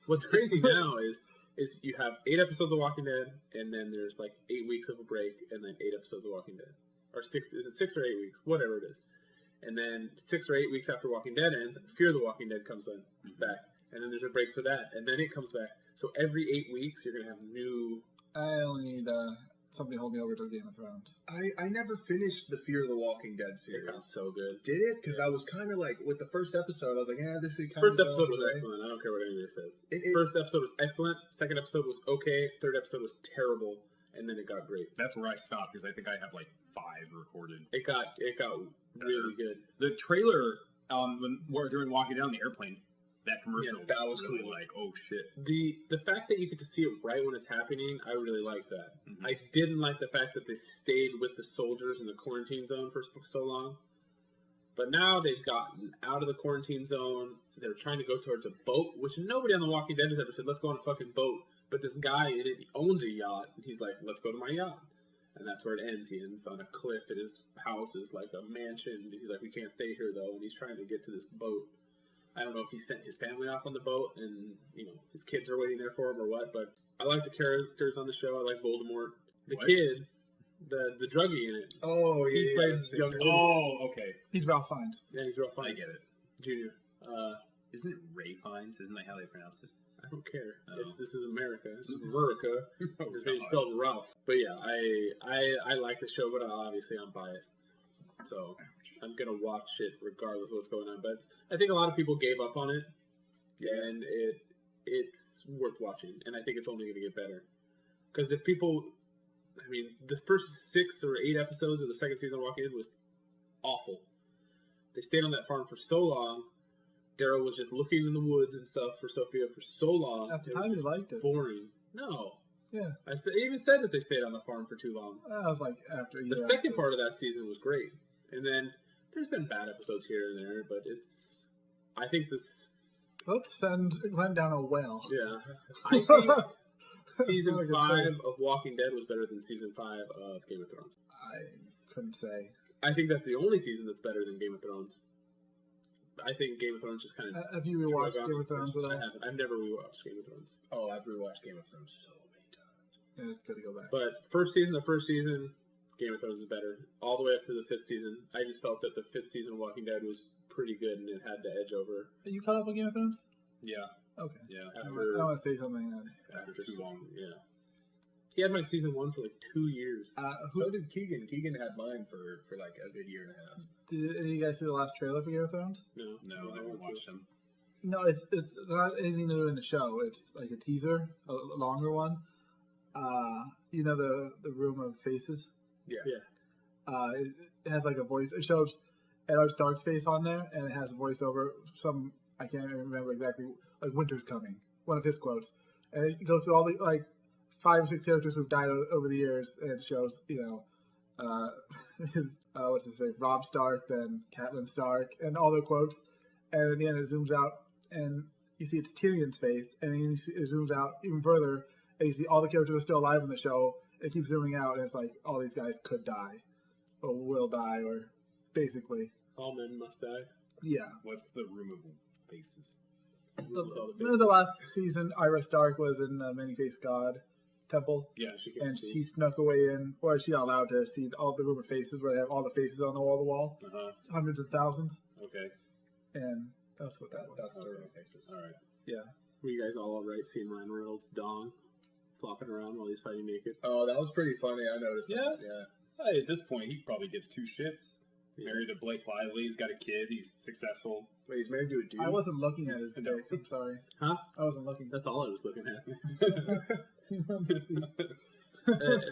What's crazy now is you have 8 episodes of Walking Dead, and then there's like 8 weeks of a break, and then 8 episodes of Walking Dead. Or 6, is it 6 or 8 weeks? Whatever it is. And then 6 or 8 weeks after Walking Dead ends, Fear the Walking Dead comes back. And then there's a break for that, and then it comes back. So every 8 weeks, you're going to have new... I only need somebody hold me over to Game of Thrones. I never finished the Fear the Walking Dead It series. got so good. Did it? Because I was kind of like, with the first episode, I was like, this is kind First of... episode was excellent. I don't care what anybody says. It- First episode was excellent. Second episode was okay. Third episode was terrible. And then it got great. That's where I stopped, because I think I have like 5 recorded. It got really good. The trailer, when we're doing Walking Down the airplane, that commercial Yeah, that was really cool. like, oh shit. The fact that you get to see it right when it's happening, I really like that. Mhm. I didn't like the fact that they stayed with the soldiers in the quarantine zone for so long. But now they've gotten out of the quarantine zone. They're trying to go towards a boat, which nobody on The Walking Dead has ever said, let's go on a fucking boat. But this guy in it, he owns a yacht, and he's like, let's go to my yacht. And that's where it ends. He ends on a cliff, and his house is like a mansion. He's like, we can't stay here, though, and he's trying to get to this boat. I don't know if he sent his family off on the boat, and, his kids are waiting there for him or what, but I like the characters on the show. I like Voldemort. The What? kid, the druggie in it. Oh, yeah. He plays yeah, young yeah. Voldemort. Oh, okay. He's Ralph Fiennes. Yeah, he's real funny. I get it. Junior. Isn't it Ray Fiennes? Isn't that how they pronounce it? I don't care. Oh. This is America. This is America. Oh, His name's God. spelled Ralph. But yeah, I like the show, but obviously I'm biased. So I'm gonna watch it regardless of what's going on. But I think a lot of people gave up on it, and it's worth watching. And I think it's only gonna get better. Because if people, the first 6 or 8 episodes of the second season of Walking Dead was awful. They stayed on that farm for so long. Daryl was just looking in the woods and stuff for Sophia for so long. At the It time, was you liked it. boring. No. Yeah. I even said that they stayed on the farm for too long. I was like, after a The year second after. part of that season was great. And then there's been bad episodes here and there, but I think this, Let's send Glenn down a well. yeah. I think season Like a 5 choice. of Walking Dead was better than season 5 of Game of Thrones. I couldn't say. I think that's the only season that's better than Game of Thrones. I think Game of Thrones just kind of... Have you rewatched Game of Thrones at all? I haven't. I've never rewatched Game of Thrones. Oh, I've rewatched Game of Thrones so many times. Yeah, it's good to go back. But the first season, Game of Thrones is better. All the way up to the 5th season. I just felt that the 5th season of Walking Dead was pretty good and it had the edge over. Are you caught up with Game of Thrones? Yeah. Okay. Yeah, I don't want to say something. after too long. Yeah. He had my season 1 for like 2 years. So did Keegan. Keegan had mine for like a good year and a half. Did any of you guys see the last trailer for Game of Thrones? No, No, I haven't watched him. No, it's not anything new in the show. It's like a teaser, a longer one. You know the Room of Faces? Yeah. It has like a voice. It shows Eddard Stark's face on there, and it has a voiceover. I can't remember exactly. Like Winter's Coming, one of his quotes, and it goes through all the like 5 or 6 characters who've died over the years, and it shows what's his name, Robb Stark, then Catelyn Stark, and all their quotes, and at the end it zooms out, and you see it's Tyrion's face, and then it zooms out even further, and you see all the characters are still alive in the show. It keeps zooming out, and it's like all these guys could die, or will die, or basically. All men must die. Yeah. What's the Room of Faces? Remember the last season, Arya Stark was in the Many-Faced God temple? Yes. And she snuck away in, or is she allowed to see all the Room of Faces where they have all the faces on the wall? Hundreds of thousands. Okay. And that's what that was. That's the Room of Faces. All right. Yeah. Were you guys all alright seeing Ryan Reynolds' dong flopping around while he's fighting naked? Oh, that was pretty funny. I noticed. Yeah? That. Yeah. Hey, at this point, he probably gives 2 shits. Married to Blake Lively. He's got a kid. He's successful. Wait, he's married to a dude. I wasn't looking at his dick. I'm sorry. Huh? I wasn't looking. That's all I was looking at.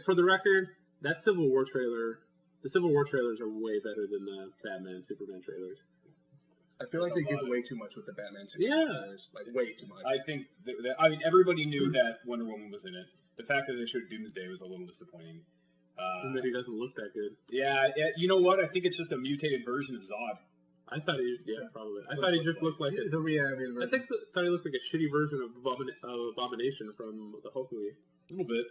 For the record, that Civil War trailer, the Civil War trailers are way better than the Batman and Superman trailers. I feel like they give away too much with the Batman. Yeah. Like way too much. I think I mean, everybody knew that Wonder Woman was in it. The fact that they showed Doomsday was a little disappointing. And that he doesn't look that good. Yeah, you know what? I think it's just a mutated version of Zod. I thought he, probably. I That's thought he what it just looks looked like It's a reanimated version. I thought he looked like a shitty version of Abomination from the Hulk movie. A little bit.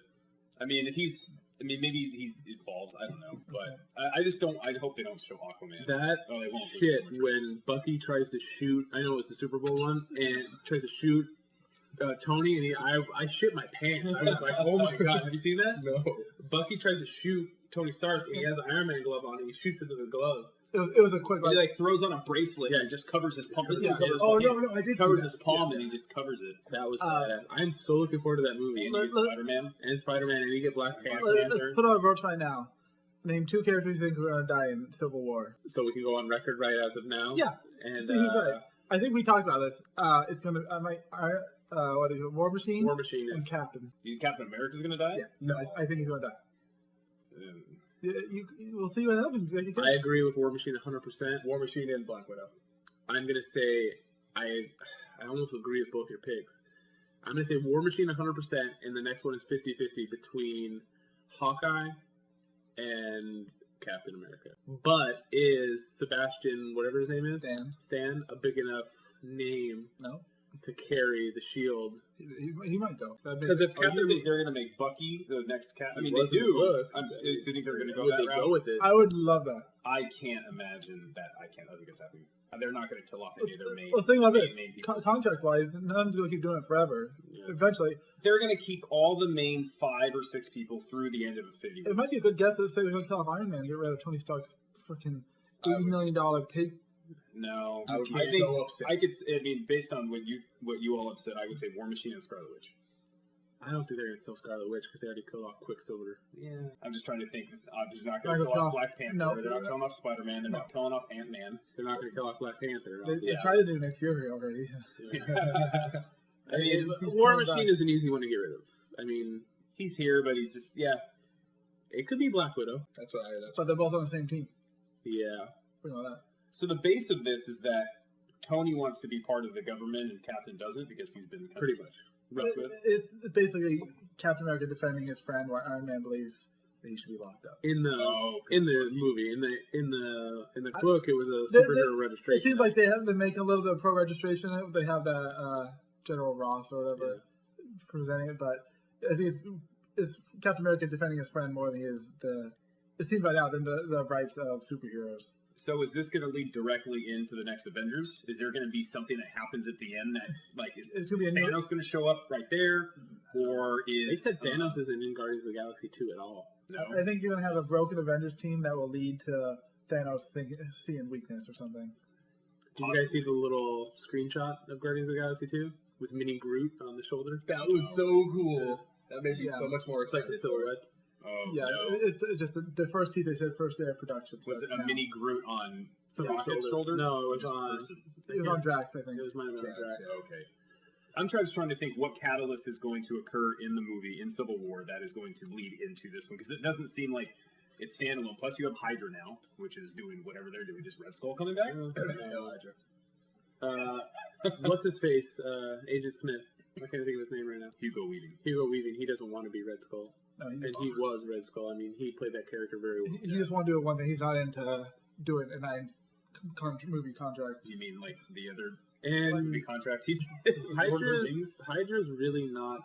I mean, maybe he's evolved. I don't know, but I just don't. I hope they don't show Aquaman. That they won't. shit when Bucky tries to shoot. I know it's the Super Bowl one, and tries to shoot Tony, and I shit my pants. I was like, oh my god, have you seen that? No. Bucky tries to shoot Tony Stark, and he has an Iron Man glove on, and he shoots into the glove. It was a quick. He like throws on a bracelet and just covers his palm. Yeah. Oh no, I did. Covers see his palm and he just covers it. That was bad. I'm so looking forward to that movie. And you get Spider-Man. And Spider-Man, and you get Black Panther. Let's put on a vote right now. Name 2 characters you think are going to die in Civil War. So we can go on record right as of now. Yeah. And See, he's right. I think we talked about this. It's going to. What is it? War Machine. War Machine and is. Captain. Captain America's gonna die? Yeah. No, I think he's going to die. We'll see what happens. I agree with War Machine 100%. War Machine and Black Widow. I'm gonna say I almost agree with both your picks. I'm gonna say War Machine 100%, and the next one is 50-50 between Hawkeye and Captain America. But is Sebastian, whatever his name is, Stan, a big enough name? No. To carry the shield. He might go. Because if Captain, they're gonna make Bucky the next Cap. I mean, they do. Do you think they're gonna go that route? Go with it? I would love that. I can't imagine that. I think it's happening. They're not going to kill off any of their main. Well, think about this. People. Contract-wise, none of them's going to keep doing it forever. Yeah. Eventually, they're going to keep all the main 5 or 6 people through the end of Infinity War. It might be a good guess to say they're going to kill off Iron Man and get rid of Tony Stark's freaking $80 million pig. No, I would be think so upset. I mean, based on what you all have said, I would say War Machine and Scarlet Witch. I don't think they're gonna kill Scarlet Witch because they already killed off Quicksilver. Yeah, I'm just trying to think. They're not gonna kill off Black Panther. No, they're not killing off Spider-Man. They're not killing off Ant-Man. They're not gonna kill off Black Panther. They tried to do Nick Fury already. I mean, War Machine is an easy one to get rid of. I mean, he's here, but he's just It could be Black Widow. But they're both on the same team. Yeah. We know that. So the base of this is that Tony wants to be part of the government and Captain doesn't because he's been pretty much roughed with. It's basically Captain America defending his friend while Iron Man believes that he should be locked up. In the movie, in the book, it was a superhero registration. It seems like they're making a little bit of pro registration. They have that General Ross or whatever presenting it, but I think it's Captain America defending his friend more than he is it seems right now than the rights of superheroes. So is this going to lead directly into the next Avengers? Is there going to be something that happens at the end that, like, is Thanos going to show up right there? Or is... They said Thanos isn't in Guardians of the Galaxy 2 at all. No? I think you're going to have a broken Avengers team that will lead to Thanos seeing weakness or something. Did you guys see the little screenshot of Guardians of the Galaxy 2? with Mini Groot on the shoulder. That was so cool. That made me Yeah. so much more It's like the excited for it. silhouettes. Oh Yeah, no. it's just the first teeth they said first day of production. So Was it it's a now. mini Groot on Some Rocket's shoulder. shoulder? No, it Or was just on- person? It was on Drax, I think. It was might have been on Drax, Drax. yeah. Okay. I'm just trying to think what catalyst is going to occur in the movie in Civil War that is going to lead into this one because it doesn't seem like it's standalone. Plus, you have Hydra now, which is doing whatever they're doing. Is Red Skull coming back? Hell, Hydra. What's his face? Agent Smith. I can't think of his name right now. Hugo Weaving. Hugo Weaving. He doesn't want to be Red Skull, No, and he was Red Skull. I mean, he played that character very well. he just wanted to do one thing. He's not into doing a 9 movie contract. You mean like the other And movie contract he did? Lord of the Rings? Hydra's really not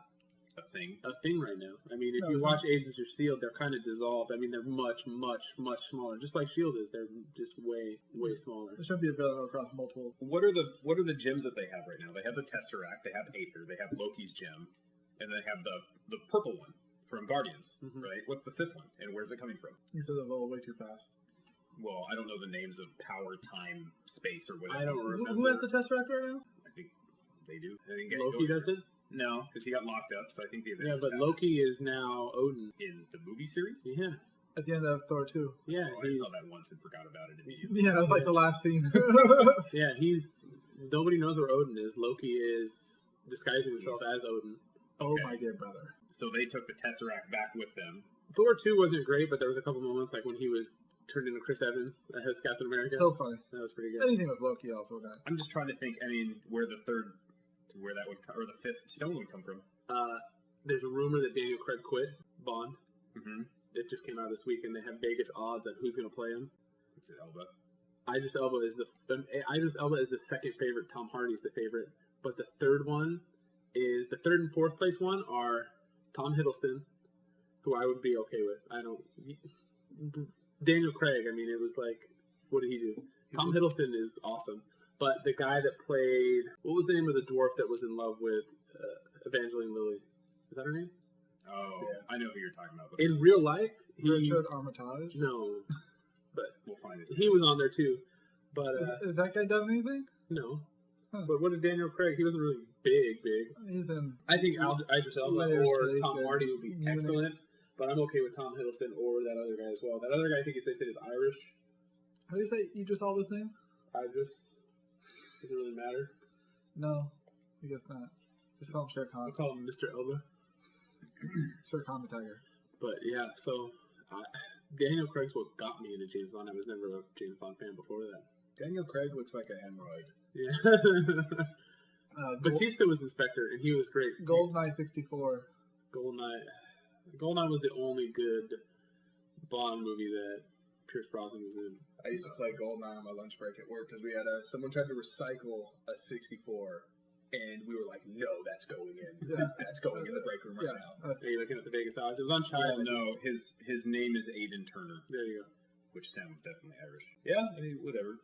A thing. a thing right now. I mean, if No, you it's watch Agents of S.H.I.E.L.D., they're kind of dissolved. I mean, they're much, much, much smaller. Just like S.H.I.E.L.D. is. They're just way, way smaller. There shouldn't be a villain across multiple. What are the gems that they have right now? They have the Tesseract, they have Aether, they have Loki's gem, and they have the purple one from Guardians, Mhm. right? What's the fifth one, and where's it coming from? He said that was all way too fast. Well, I don't know the names of power, time, space, or whatever. I don't remember. Who has the Tesseract right now? I think they do. I think Loki doesn't? No, because he got locked up. So I think the Yeah, Avengers but have Loki is now Odin. it in the movie series. Yeah. At the end of Thor 2. Yeah, Oh, I he's, saw that once and forgot about it immediately. Yeah, that was like the last scene. yeah, he's, nobody knows where Odin is. Loki is disguising himself as Odin. Oh Okay. my dear brother. So they took the Tesseract back with them. Thor 2 wasn't great, but there was a couple moments like when he was turned into Chris Evans as Captain America. So funny. That was pretty good. Anything with Loki also that. I'm just trying to think. I mean, where that would come, or the fifth stone would come from. There's a rumor that Daniel Craig quit Bond. Mm-hmm. It just came out this week, and they have Vegas odds on who's going to play him. Is it Elba? Idris Elba is the second favorite. Tom Hardy's the favorite, but the third and fourth place one are Tom Hiddleston, who I would be okay with. Daniel Craig. I mean, it was like, what did he do? Tom Hiddleston is awesome, but the guy that played, what was the name of the dwarf that was in love with Evangeline Lilly? Is that her name? Oh, Yeah. I know who you're talking about. But In real life, Richard Armitage. no, we'll find it. he was on there too, but Has that guy done anything? no. Huh. But what did Daniel Craig? He wasn't really big. He's in. I think Idris Elba Layers or to Tom Laser. Hardy would be Munich. excellent, but I'm okay with Tom Hiddleston or that other guy as well. That other guy, I think they said is Irish. How do you say Idris Elba's name? Idris. Doesn't really matter. No, I guess not. Just call him Shere Khan. I'll call him Mr. Elba. Shere Khan the Tiger. But yeah, so Daniel Craig's what got me into James Bond. I was never a James Bond fan before that. Daniel Craig looks like a hemorrhoid. Yeah. Gold, Batista was Inspector, and he was great. Goldeneye 64. Goldeneye was the only good Bond movie that Pierce Brosnan was in. I used to play Goldeneye on my lunch break at work because we had someone tried to recycle a 64, and we were like, no, that's going in. Yeah. That's going in the break room right Yeah, now. that's Are you looking at the Vegas odds? It was on Child. Well, no, his name is Aidan Turner, There you go. which sounds definitely Irish. Yeah, I mean, whatever.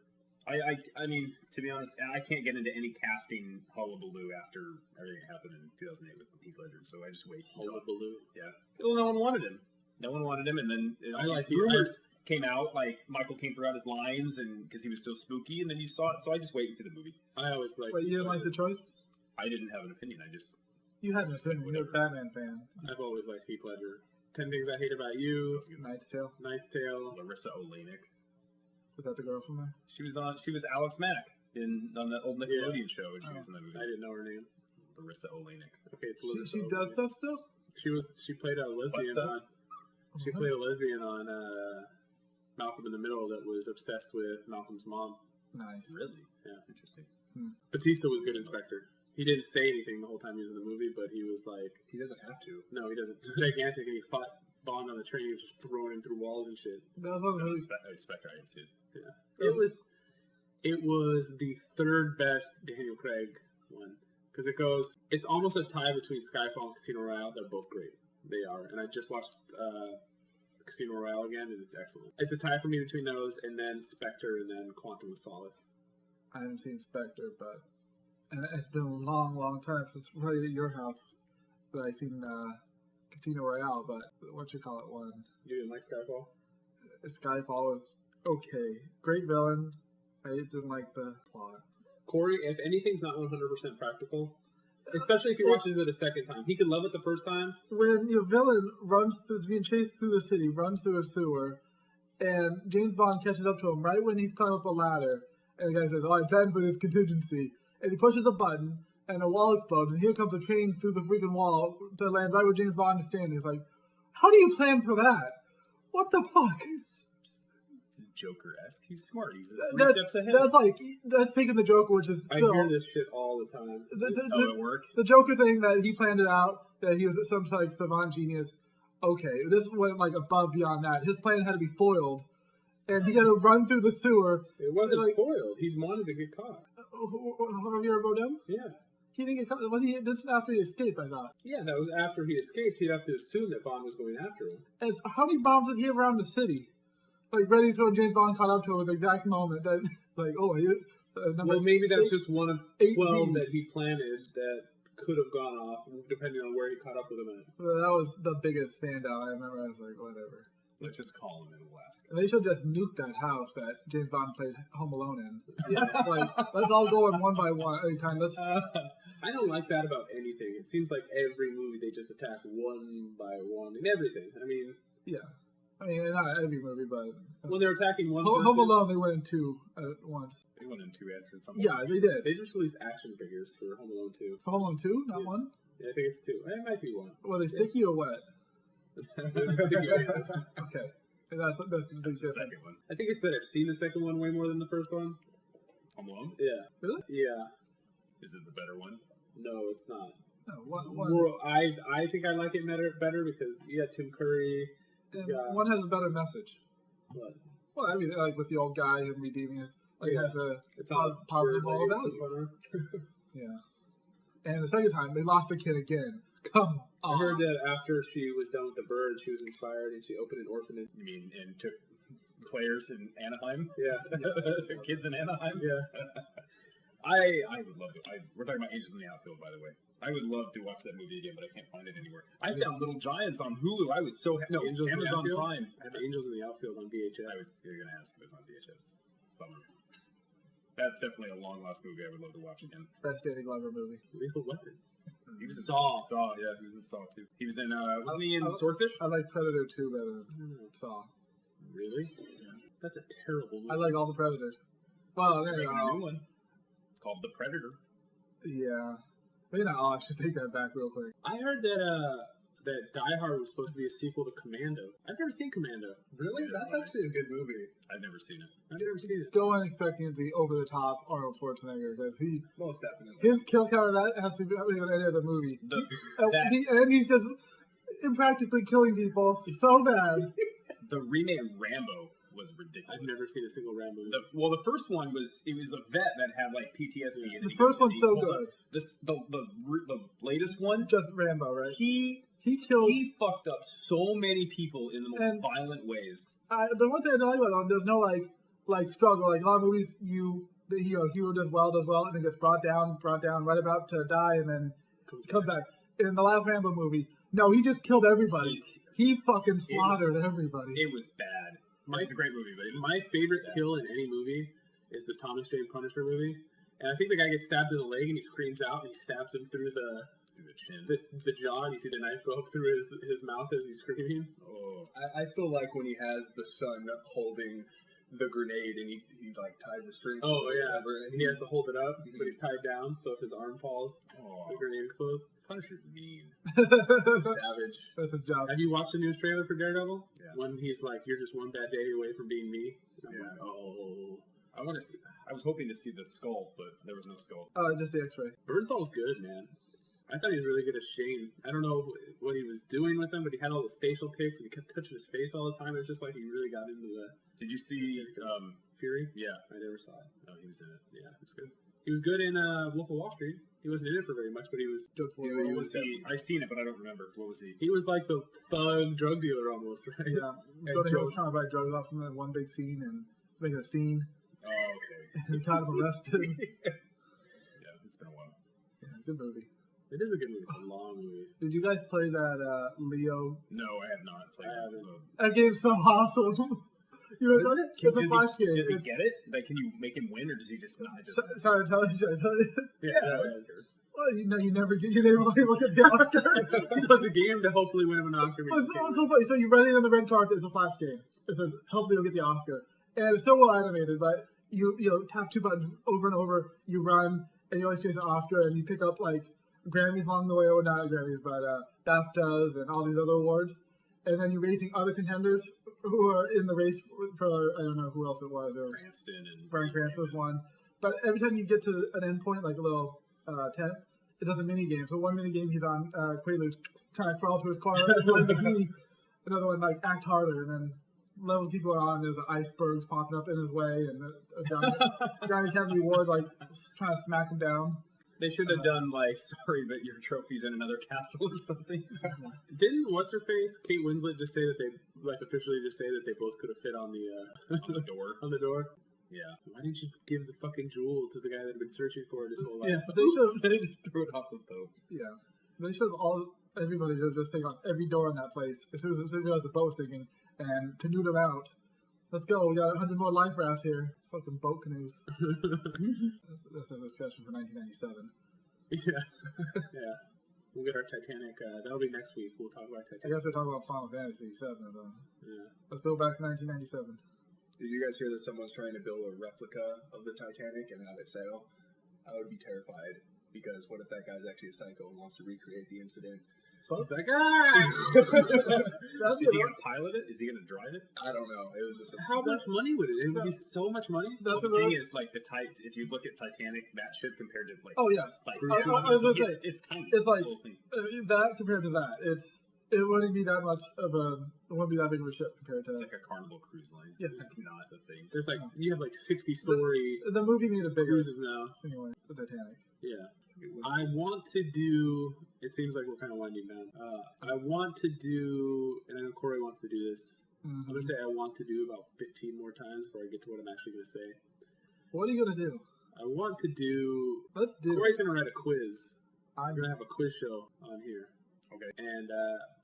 I mean, to be honest, I can't get into any casting hullabaloo after everything that happened in 2008 with Heath Ledger, so I just wait until. Hullabaloo. Yeah. Well, no one wanted him. No one wanted him, and then I like rumors came out, like Michael Caine forgot his lines, and because he was so spooky, and then you saw it, so I just wait and see the movie. I always like. Wait, you didn't like the choice? I didn't have an opinion. I just You had an opinion. You're a Batman fan. I've always liked Heath Ledger. 10 Things I Hate About You, Knight's Tale. Knight's Tale. Larissa Oleynik. Was that the girl from there? She was Alex Mack on that old Nickelodeon show, and she was in that movie. I didn't know her name. Larissa Oleynik. Okay, it's She Larissa does Oleynik. stuff still? She played a lesbian stuff? on. She played a lesbian on Malcolm in the Middle that was obsessed with Malcolm's mom. Nice. Really? Yeah. Interesting. Batista was good Inspector. He didn't say anything the whole time he was in the movie, but he was like, He doesn't have to. no, he doesn't. He's gigantic, and he fought Bond on the train. He was just throwing him through walls and shit. That was So really, Spectre, I didn't see it. Yeah. It was the third best Daniel Craig one because it's almost a tie between Skyfall and Casino Royale. They're both great. They are, and I just watched Casino Royale again, and it's excellent. It's a tie for me between those, and then Spectre, and then Quantum of Solace. I haven't seen Spectre, but and it's been a long, long time since probably at your house that I seen Casino Royale. But what you call it one? You didn't like Skyfall? Skyfall was okay. Great villain. I didn't like the plot. Corey, if anything's not 100% practical, Especially if he watches it a second time. He could love it the first time. When your villain is being chased through the city, runs through a sewer, and James Bond catches up to him right when he's climbing up a ladder, and the guy says, "Oh, I planned for this contingency," and he pushes a button, and a wall explodes, and here comes a train through the freaking wall to land right where James Bond is standing. It's like, how do you plan for that? What the fuck? It's Joker-esque. He's smart. He's 3 steps ahead. That's taking the Joker, which is still... I hear this shit all the time. It work? The Joker thing that he planned it out, that he was some like savant genius. Okay, this went like above beyond that. His plan had to be foiled, and he had to run through the sewer. It wasn't foiled. He wanted to get caught. Javier Bardem? Yeah. He didn't get caught. This is after he escaped, I thought. Yeah, that was after he escaped. He'd have to assume that Bond was going after him. How many bombs did he have around the city? Like, ready to when James Bond caught up to him at the exact moment that, like, oh, well, maybe that's just one of 12 that he planted that could have gone off, depending on where he caught up with him at. Well, that was the biggest standout. I remember I was like, whatever. Let's just call him in Alaska. And they should just nuke that house that James Bond played Home Alone in. Yeah, like, let's all go in one by one. I don't like that about anything. It seems like every movie they just attack one by one in everything. I mean... Yeah. I mean, not every movie, but... when they're attacking one Home Alone, they went in 2 at once. They went in 2 after something. Yeah, they did. They just released action figures for Home Alone 2. For Home Alone 2, not 1? Yeah, I think it's 2. It might be 1. Were they sticky or wet? Sticky. Okay. That's the big difference. The second one. I think it's that I've seen the second one way more than the first one. Home Alone? Yeah. Really? Yeah. Is it the better one? No, it's not. No, well, I think I like it better because you got Tim Curry. One has a better message. What? Well, I mean, like with the old guy and redeeming his, like, has a positive moral value. Yeah. And the second time, they lost the kid again. Come on. I heard that after she was done with the bird, she was inspired and she opened an orphanage. You mean, and took players in Anaheim? Yeah. Kids in Anaheim? Yeah. I would love to. We're talking about Angels in the Outfield, by the way. I would love to watch that movie again, but I can't find it anywhere. I found Little Giants on Hulu. I was so happy. No, Angels Amazon Prime. I have Angels in the Outfield on VHS. I was going to ask if it was on VHS. Bummer. That's definitely a long lost movie I would love to watch again. Best Danny Glover movie. Lethal Weapon. He was in Saw. Yeah, he was in Saw too. He was in, wasn't he in Swordfish? I like Predator 2 better than Saw. Really? Yeah. That's a terrible movie. I like all the Predators. Well, there you go. New one. It's called The Predator. Yeah. Maybe not. I should take that back real quick. I heard that Die Hard was supposed to be a sequel to Commando. I've never seen Commando. Really? That's actually a good movie. I've never seen it. I've never seen it. Go in expecting it to be over the top Arnold Schwarzenegger because Most definitely. his kill count that has to be in any other movie. And he's just impractically killing people so bad. The remake Rambo was ridiculous. I've never seen a single Rambo movie. The first one was a vet that had like PTSD. And The first one's so good. The latest one, Just Rambo, right? He fucked up so many people in the most violent ways. The one thing I don't like about him, there's no like struggle. Like a lot of movies, the hero does well, and then gets brought down, right about to die, and then comes back. In the last Rambo movie, no, he just killed everybody. He fucking slaughtered everybody. It was bad. It's a great movie, but it was my favorite kill in any movie is the Thomas Jane Punisher movie. And I think the guy gets stabbed in the leg and he screams out and he stabs him through the chin, the jaw, and you see the knife go up through his mouth as he's screaming. Oh, I still like when he has the son holding the grenade and he like ties a string. Oh yeah, and he has to hold it up, but he's tied down, so if his arm falls, the grenade explodes. Punisher's mean. Savage. That's his job. Have you watched the news trailer for Daredevil? Yeah. When he's like, "You're just one bad day away from being me." And I'm Yeah. like, oh. I was hoping to see the skull, but there was no skull. Just the X-ray. Bernthal's good, man. I thought he was really good as Shane. I don't know what he was doing with him, but he had all those facial ticks and he kept touching his face all the time. It was just like he really got into that. Did you see Fury? Yeah. I never saw it. No, he was in it. Yeah, it was good. He was good in Wolf of Wall Street. He wasn't in it for very much, but he was good for What was he? I seen it, but I don't remember. What was he? He was like the thug drug dealer almost, right? Yeah. So he was trying to buy drugs off him in one big scene and making a scene. Oh, okay. And he got him arrested. Yeah, it's been a while. Yeah, good movie. It is a good movie. It's a long movie. Did you guys play that Leo? No, I have not played it. That game's so awesome. You know, it's a flash game. Does he get it? Like, can you make him win, or does he just not? Sorry, tell you. Yeah. Oh, you never get your name. Look at the Oscar. So it's a game to hopefully win an Oscar. Well, it's so funny. So you run in on the red carpet. It's a Flash game. It says, hopefully you'll get the Oscar. And it's so well animated, but you tap two buttons over and over. You run, and you always chase an Oscar, and you pick up like Grammys along the way, or not Grammys, but BAFTAs and all these other awards. And then you're racing other contenders who are in the race for, I don't know who else it was. Cranston and Bryan Cranston was one. But every time you get to an end point, like a little tent, it does a mini game. So one mini game he's on Quaaludes trying to crawl to his car, another one like act harder, and then levels people are on. There's icebergs popping up in his way, and a giant Academy Award like trying to smack him down. They should have done like, sorry, but your trophy's in another castle or something. Didn't what's her face, Kate Winslet, just say that they officially just say that they both could have fit on the On the door. on the door? Yeah. Why didn't you give the fucking jewel to the guy that had been searching for it his whole life? Yeah, but they just threw it off the boat. Yeah, they should have everybody should just take on every door in that place as soon as they realized the boat was sinking and canoed them out. Let's go. We got 100 more life rafts here. Fucking boat canoes. That's a discussion for 1997. Yeah. Yeah. We'll get our Titanic. That'll be next week. We'll talk about I Titanic. guess we're talking about Final Fantasy VII. Though. Yeah. Let's go back to 1997. Did you guys hear that someone's trying to build a replica of the Titanic and have it sail? I would be terrified because what if that guy's actually a psycho and wants to recreate the incident? He's like, ah! That'd be Is he gonna pilot it? Is he gonna drive it? I don't know. It was just How much money would it? It would be so much money. That's The what thing is, like if you look at Titanic, that ship compared to like, Oh, yeah. like I was gonna say, it's tiny. it's like- the whole thing. that compared to that. It wouldn't be that much of a. It wouldn't be that big of a ship compared to. It's like a Carnival cruise line. Yeah. It's not the thing. There's like you have like 60-story The movie made it bigger. cruises now. Anyway, the Titanic. Yeah. I want to do. It seems like we're kind of winding down. I want to do, and I know Corey wants to do this. I'm gonna say I want to do about 15 more times before I get to what I'm actually gonna say. What are you gonna do? I want to do. Let's do. Corey's gonna write a quiz. I'm I'm gonna have a quiz show on here. Okay. And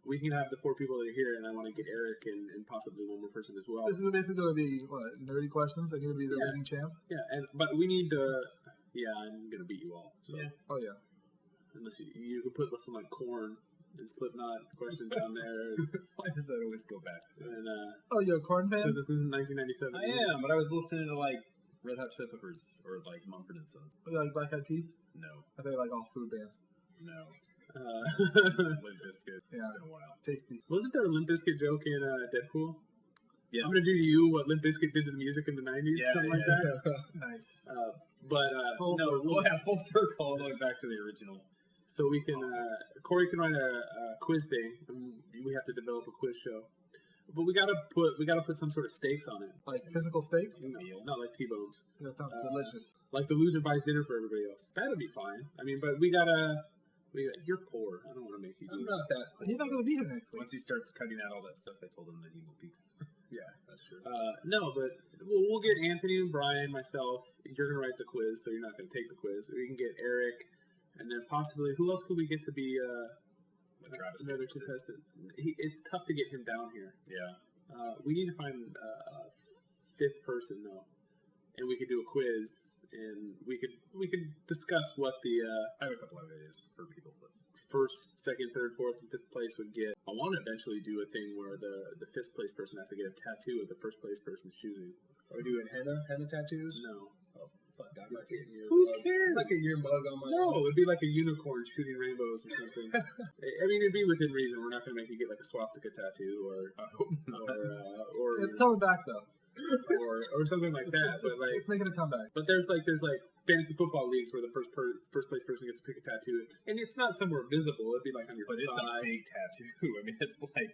we can have the 4 people that are here, and I want to get Eric and possibly one more person as well. This is basically gonna be what, nerdy questions, and you're gonna be the Yeah. reigning champ. Yeah, but we need to. Yeah, I'm gonna beat you all. So. Yeah. Oh yeah. Unless you can put some like Corn and Slipknot questions down there, Why does that always go back? and Oh, you're a corn fan? because this is 1997. I am, but I was listening to like Red Hot Chili Peppers or like Mumford and Sons. You like Black Eyed Peas? No, I think I like all food bands. no. Uh, Limp Bizkit. Yeah, It's been a while. tasty. wasn't there a Limp Bizkit joke in Deadpool? Yes. I'm gonna do to you what Limp Bizkit did to the music in the 90s, Yeah, something like yeah. that. Nice. But Full no, circle. We'll have full circle all the way back to the original. so we can Corey can write a quiz thing, and we have to develop a quiz show. But we gotta put some sort of stakes on it. Like physical steaks? Meal. Not like T-bones. That sounds delicious. Like the loser buys dinner for everybody else. That'd be fine. I mean, but you're poor. I don't want to make you do I'm that. not that. He's not gonna be here next week. Once he starts cutting out all that stuff, I told him that he will be. Yeah, that's true. No, but we'll get Anthony and Brian, myself. You're gonna write the quiz, so you're not gonna take the quiz. We can get Eric, and then possibly who else could we get to be Travis another Richardson. contestant? It's tough to get him down here. Yeah. We need to find a 5th person though, and we could do a quiz, and we could discuss what the I have a couple of ideas for people, but 1st, 2nd, 3rd, 4th, and 5th place would get. I want to eventually do a thing where the 5th place person has to get a tattoo of the 1st place person's choosing. Are we doing henna tattoos? No. Oh, fuck, I'm not getting your Who mug. cares? Like a year mug on my. No, it'd be like a unicorn shooting rainbows or something. I mean, it'd be within reason. We're not gonna make you get like a swastika tattoo or It's coming back though. or something like that. But like, It's making a comeback. but there's like fantasy football leagues where the first place person gets to pick a tattoo, and it's not somewhere visible. It'd be like on your it's a thigh. big tattoo. I mean, it's like.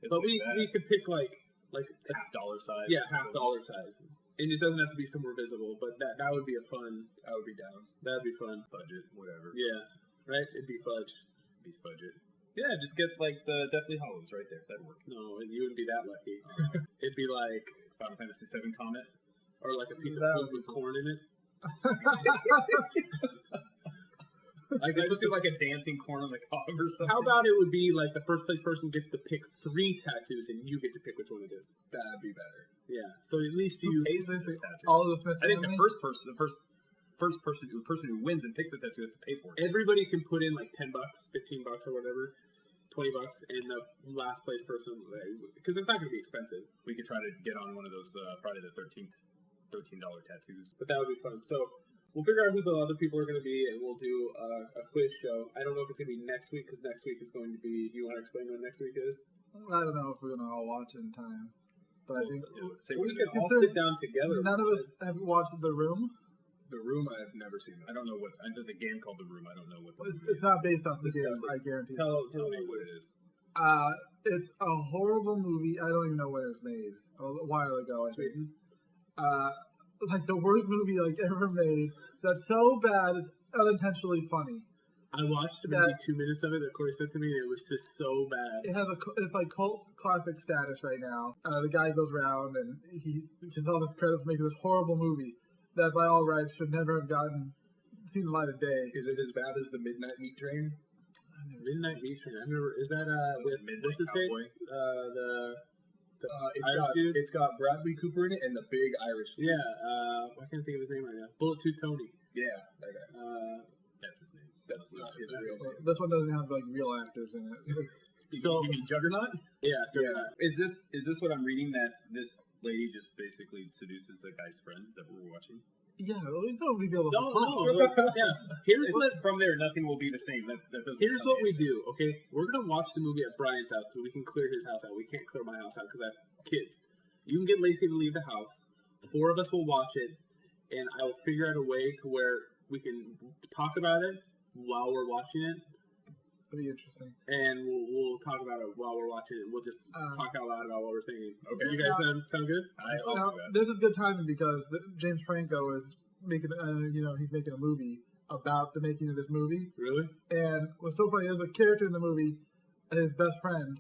But we could pick like $half size. yeah, $half size. And it doesn't have to be somewhere visible, but that would be a fun. I would be down. That'd be fun. Budget, whatever. Yeah, right. It'd be fudge. Beast budget. Yeah, just get like the Deathly Hollows right there. That'd work. No, you wouldn't be that lucky. It'd be like, Final Fantasy VII Comet. or like a piece of That food would with corn in it. Like they just do like a dancing corn on the cob or something. How about it would be like the first place person gets to pick 3 tattoos, and you get to pick which one it is. That'd be better. Yeah. So at least Who you. pays for this tattoo? All of the Smith I think the family? first the person who wins and picks the tattoo has to pay for it. Everybody can put in like $10, $15 or whatever, $20, and the last place person, because it's not going to be expensive. We could try to get on one of those Friday the 13th $13 tattoos. But that would be fun. So we'll figure out who the other people are going to be, and we'll do a quiz show. I don't know if it's going to be next week, because next week is going to be. Do you want to explain what next week is? I don't know if we're gonna all watch it in time, but I think We can all sit down together. none of us have watched The Room. The Room, I have never seen. I don't know what. There's a game called The Room. I don't know what. It's not based off the game. Discuss it. I guarantee. Tell me me what it is. It's a horrible movie. I don't even know when it was made. A while ago, I think. Like the worst movie like ever made. That's so bad. It's unintentionally funny. I watched maybe 2 minutes of it that Corey sent to me, and it was just so bad. It's like cult classic status right now. The guy goes around and he gets all this credit for making this horrible movie that by all rights should never have seen the light of day. Is it as bad as the Midnight Meat Train? Midnight Meat Train. I remember. Is that with Midnight what's his Cowboy? face? Dude. It's got Bradley Cooper in it and the big Irish dude. Yeah. I can't think of his name right now. Bullet Tooth Tony. Yeah, that guy. That's his name. That's not his real name. This one doesn't have like real actors in it. So you mean Juggernaut? yeah. Is this what I'm reading, that this lady just basically seduces the guy's friend? Is that what we're watching? Yeah, we don't reveal the No, whole no. Yeah. Here's what. From there, nothing will be the same. That doesn't. Here's what we do. Okay, we're gonna watch the movie at Brian's house so we can clear his house out. We can't clear my house out because I have kids. You can get Lacey to leave the house. 4 of us will watch it, and I will figure out a way to where we can talk about it while we're watching it, That'd be interesting. and we'll talk about it while we're watching it. We'll just talk out loud about what we're thinking. Okay. You guys sound good? Now, this is good timing because James Franco is making, he's making a movie about the making of this movie. Really? And what's so funny, there's a character in the movie, his best friend.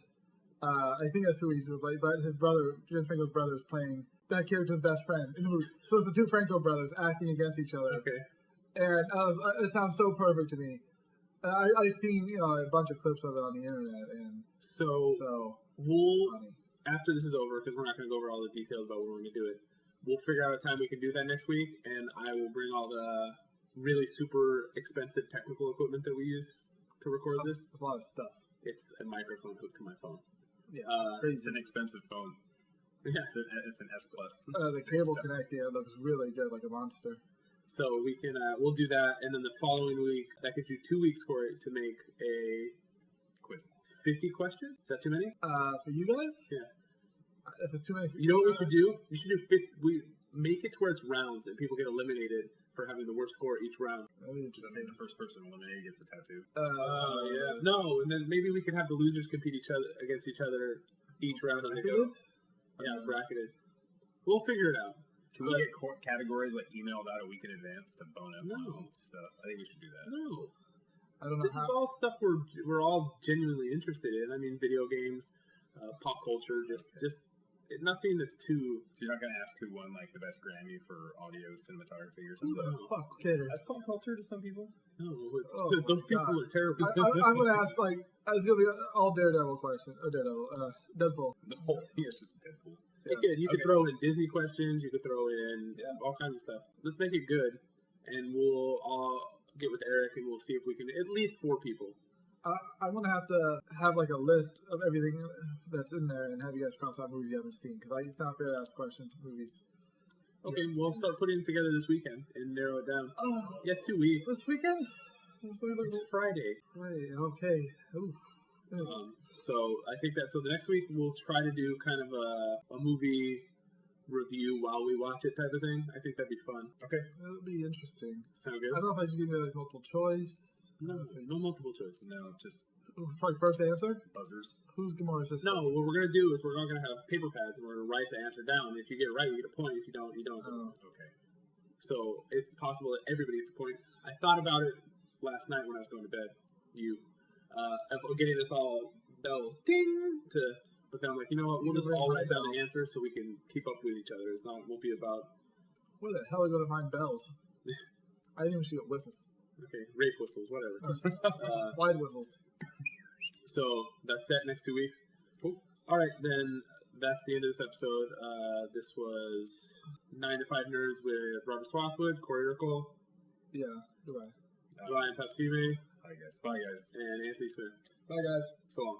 I think that's who he's with, but his brother, James Franco's brother, is playing that character's best friend in the movie. So it's the 2 Franco brothers acting against each other. Okay. And it sounds so perfect to me. I've seen a bunch of clips of it on the internet, and So we'll funny. after this is over, because we're not going to go over all the details about when we're going to do it. We'll figure out a time we can do that next week, and I will bring all the really super expensive technical equipment that we use to record this. It's a lot of stuff. It's a microphone hooked to my phone. Yeah, It's an expensive phone. Yeah. It's an S Plus. the cable connecting it looks really good, like a monster. So we can we'll do that, and then the following week, that gives you 2 weeks for it to make a Quiz. 50 question. Is that too many? For you guys? Yeah. If it's too many, You know what we should do? We should do 50. We make it to where it's rounds, and people get eliminated for having the worst score each round. that'd be Does that interesting. mean the first person eliminated gets the tattoo? Yeah. No, and then maybe we can have the losers compete against each other each round as they go. Yeah, bracketed. We'll figure it out. Can we get categories like emailed out a week in advance to bone up No. stuff? I think we should do that. No. I don't know This how. is all stuff we're all genuinely interested in. I mean, video games, pop culture, just nothing that's too. So you're not going to ask who won like the best Grammy for audio cinematography or something? No. Fuck cares. That's pop culture to some people. No, Oh those my people God. are terrible. I'm gonna ask it's gonna be all Daredevil question or Deadpool. The whole thing is just Deadpool. You could throw in Disney questions. You could throw in all kinds of stuff. Let's make it good, and we'll all get with Eric, and we'll see if we can at least 4 people. I'm gonna have to have like a list of everything that's in there and have you guys cross out movies you haven't seen because it's not fair to ask questions of movies. Okay, we'll start putting it together this weekend and narrow it down. Oh, Yeah, 2 weeks. this weekend? It's Friday. Right, okay. Oof. So I think that the next week we'll try to do kind of a movie review while we watch it type of thing. I think that'd be fun. Okay. That'll be interesting. Sound I good? don't know if I should give you like multiple choice. No multiple choice. No, just Like first answer? buzzers. Who's Gamora's sister? No, what we're gonna do is we're gonna have paper pads and we're gonna write the answer down. If you get it right, you get a point. If you don't, you don't. Oh. Okay. So it's possible that everybody gets a point. I thought about it last night when I was going to bed. Of getting this all bells ding but then I'm like, you know what? We'll just all write down the answer so we can keep up with each other. Won't be about Where the hell are we gonna find bells? I didn't even see what whistles. okay, rape whistles, whatever. Slide whistles. So that's set next 2 weeks. Cool. All right, then that's the end of this episode. This was 9 to 5 Nerds with Robert Swathwood, Corey Urkel, Yeah. Goodbye. Ryan Pasquime. Bye, guys. Bye, guys. And Anthony Smith. Bye, guys. So long.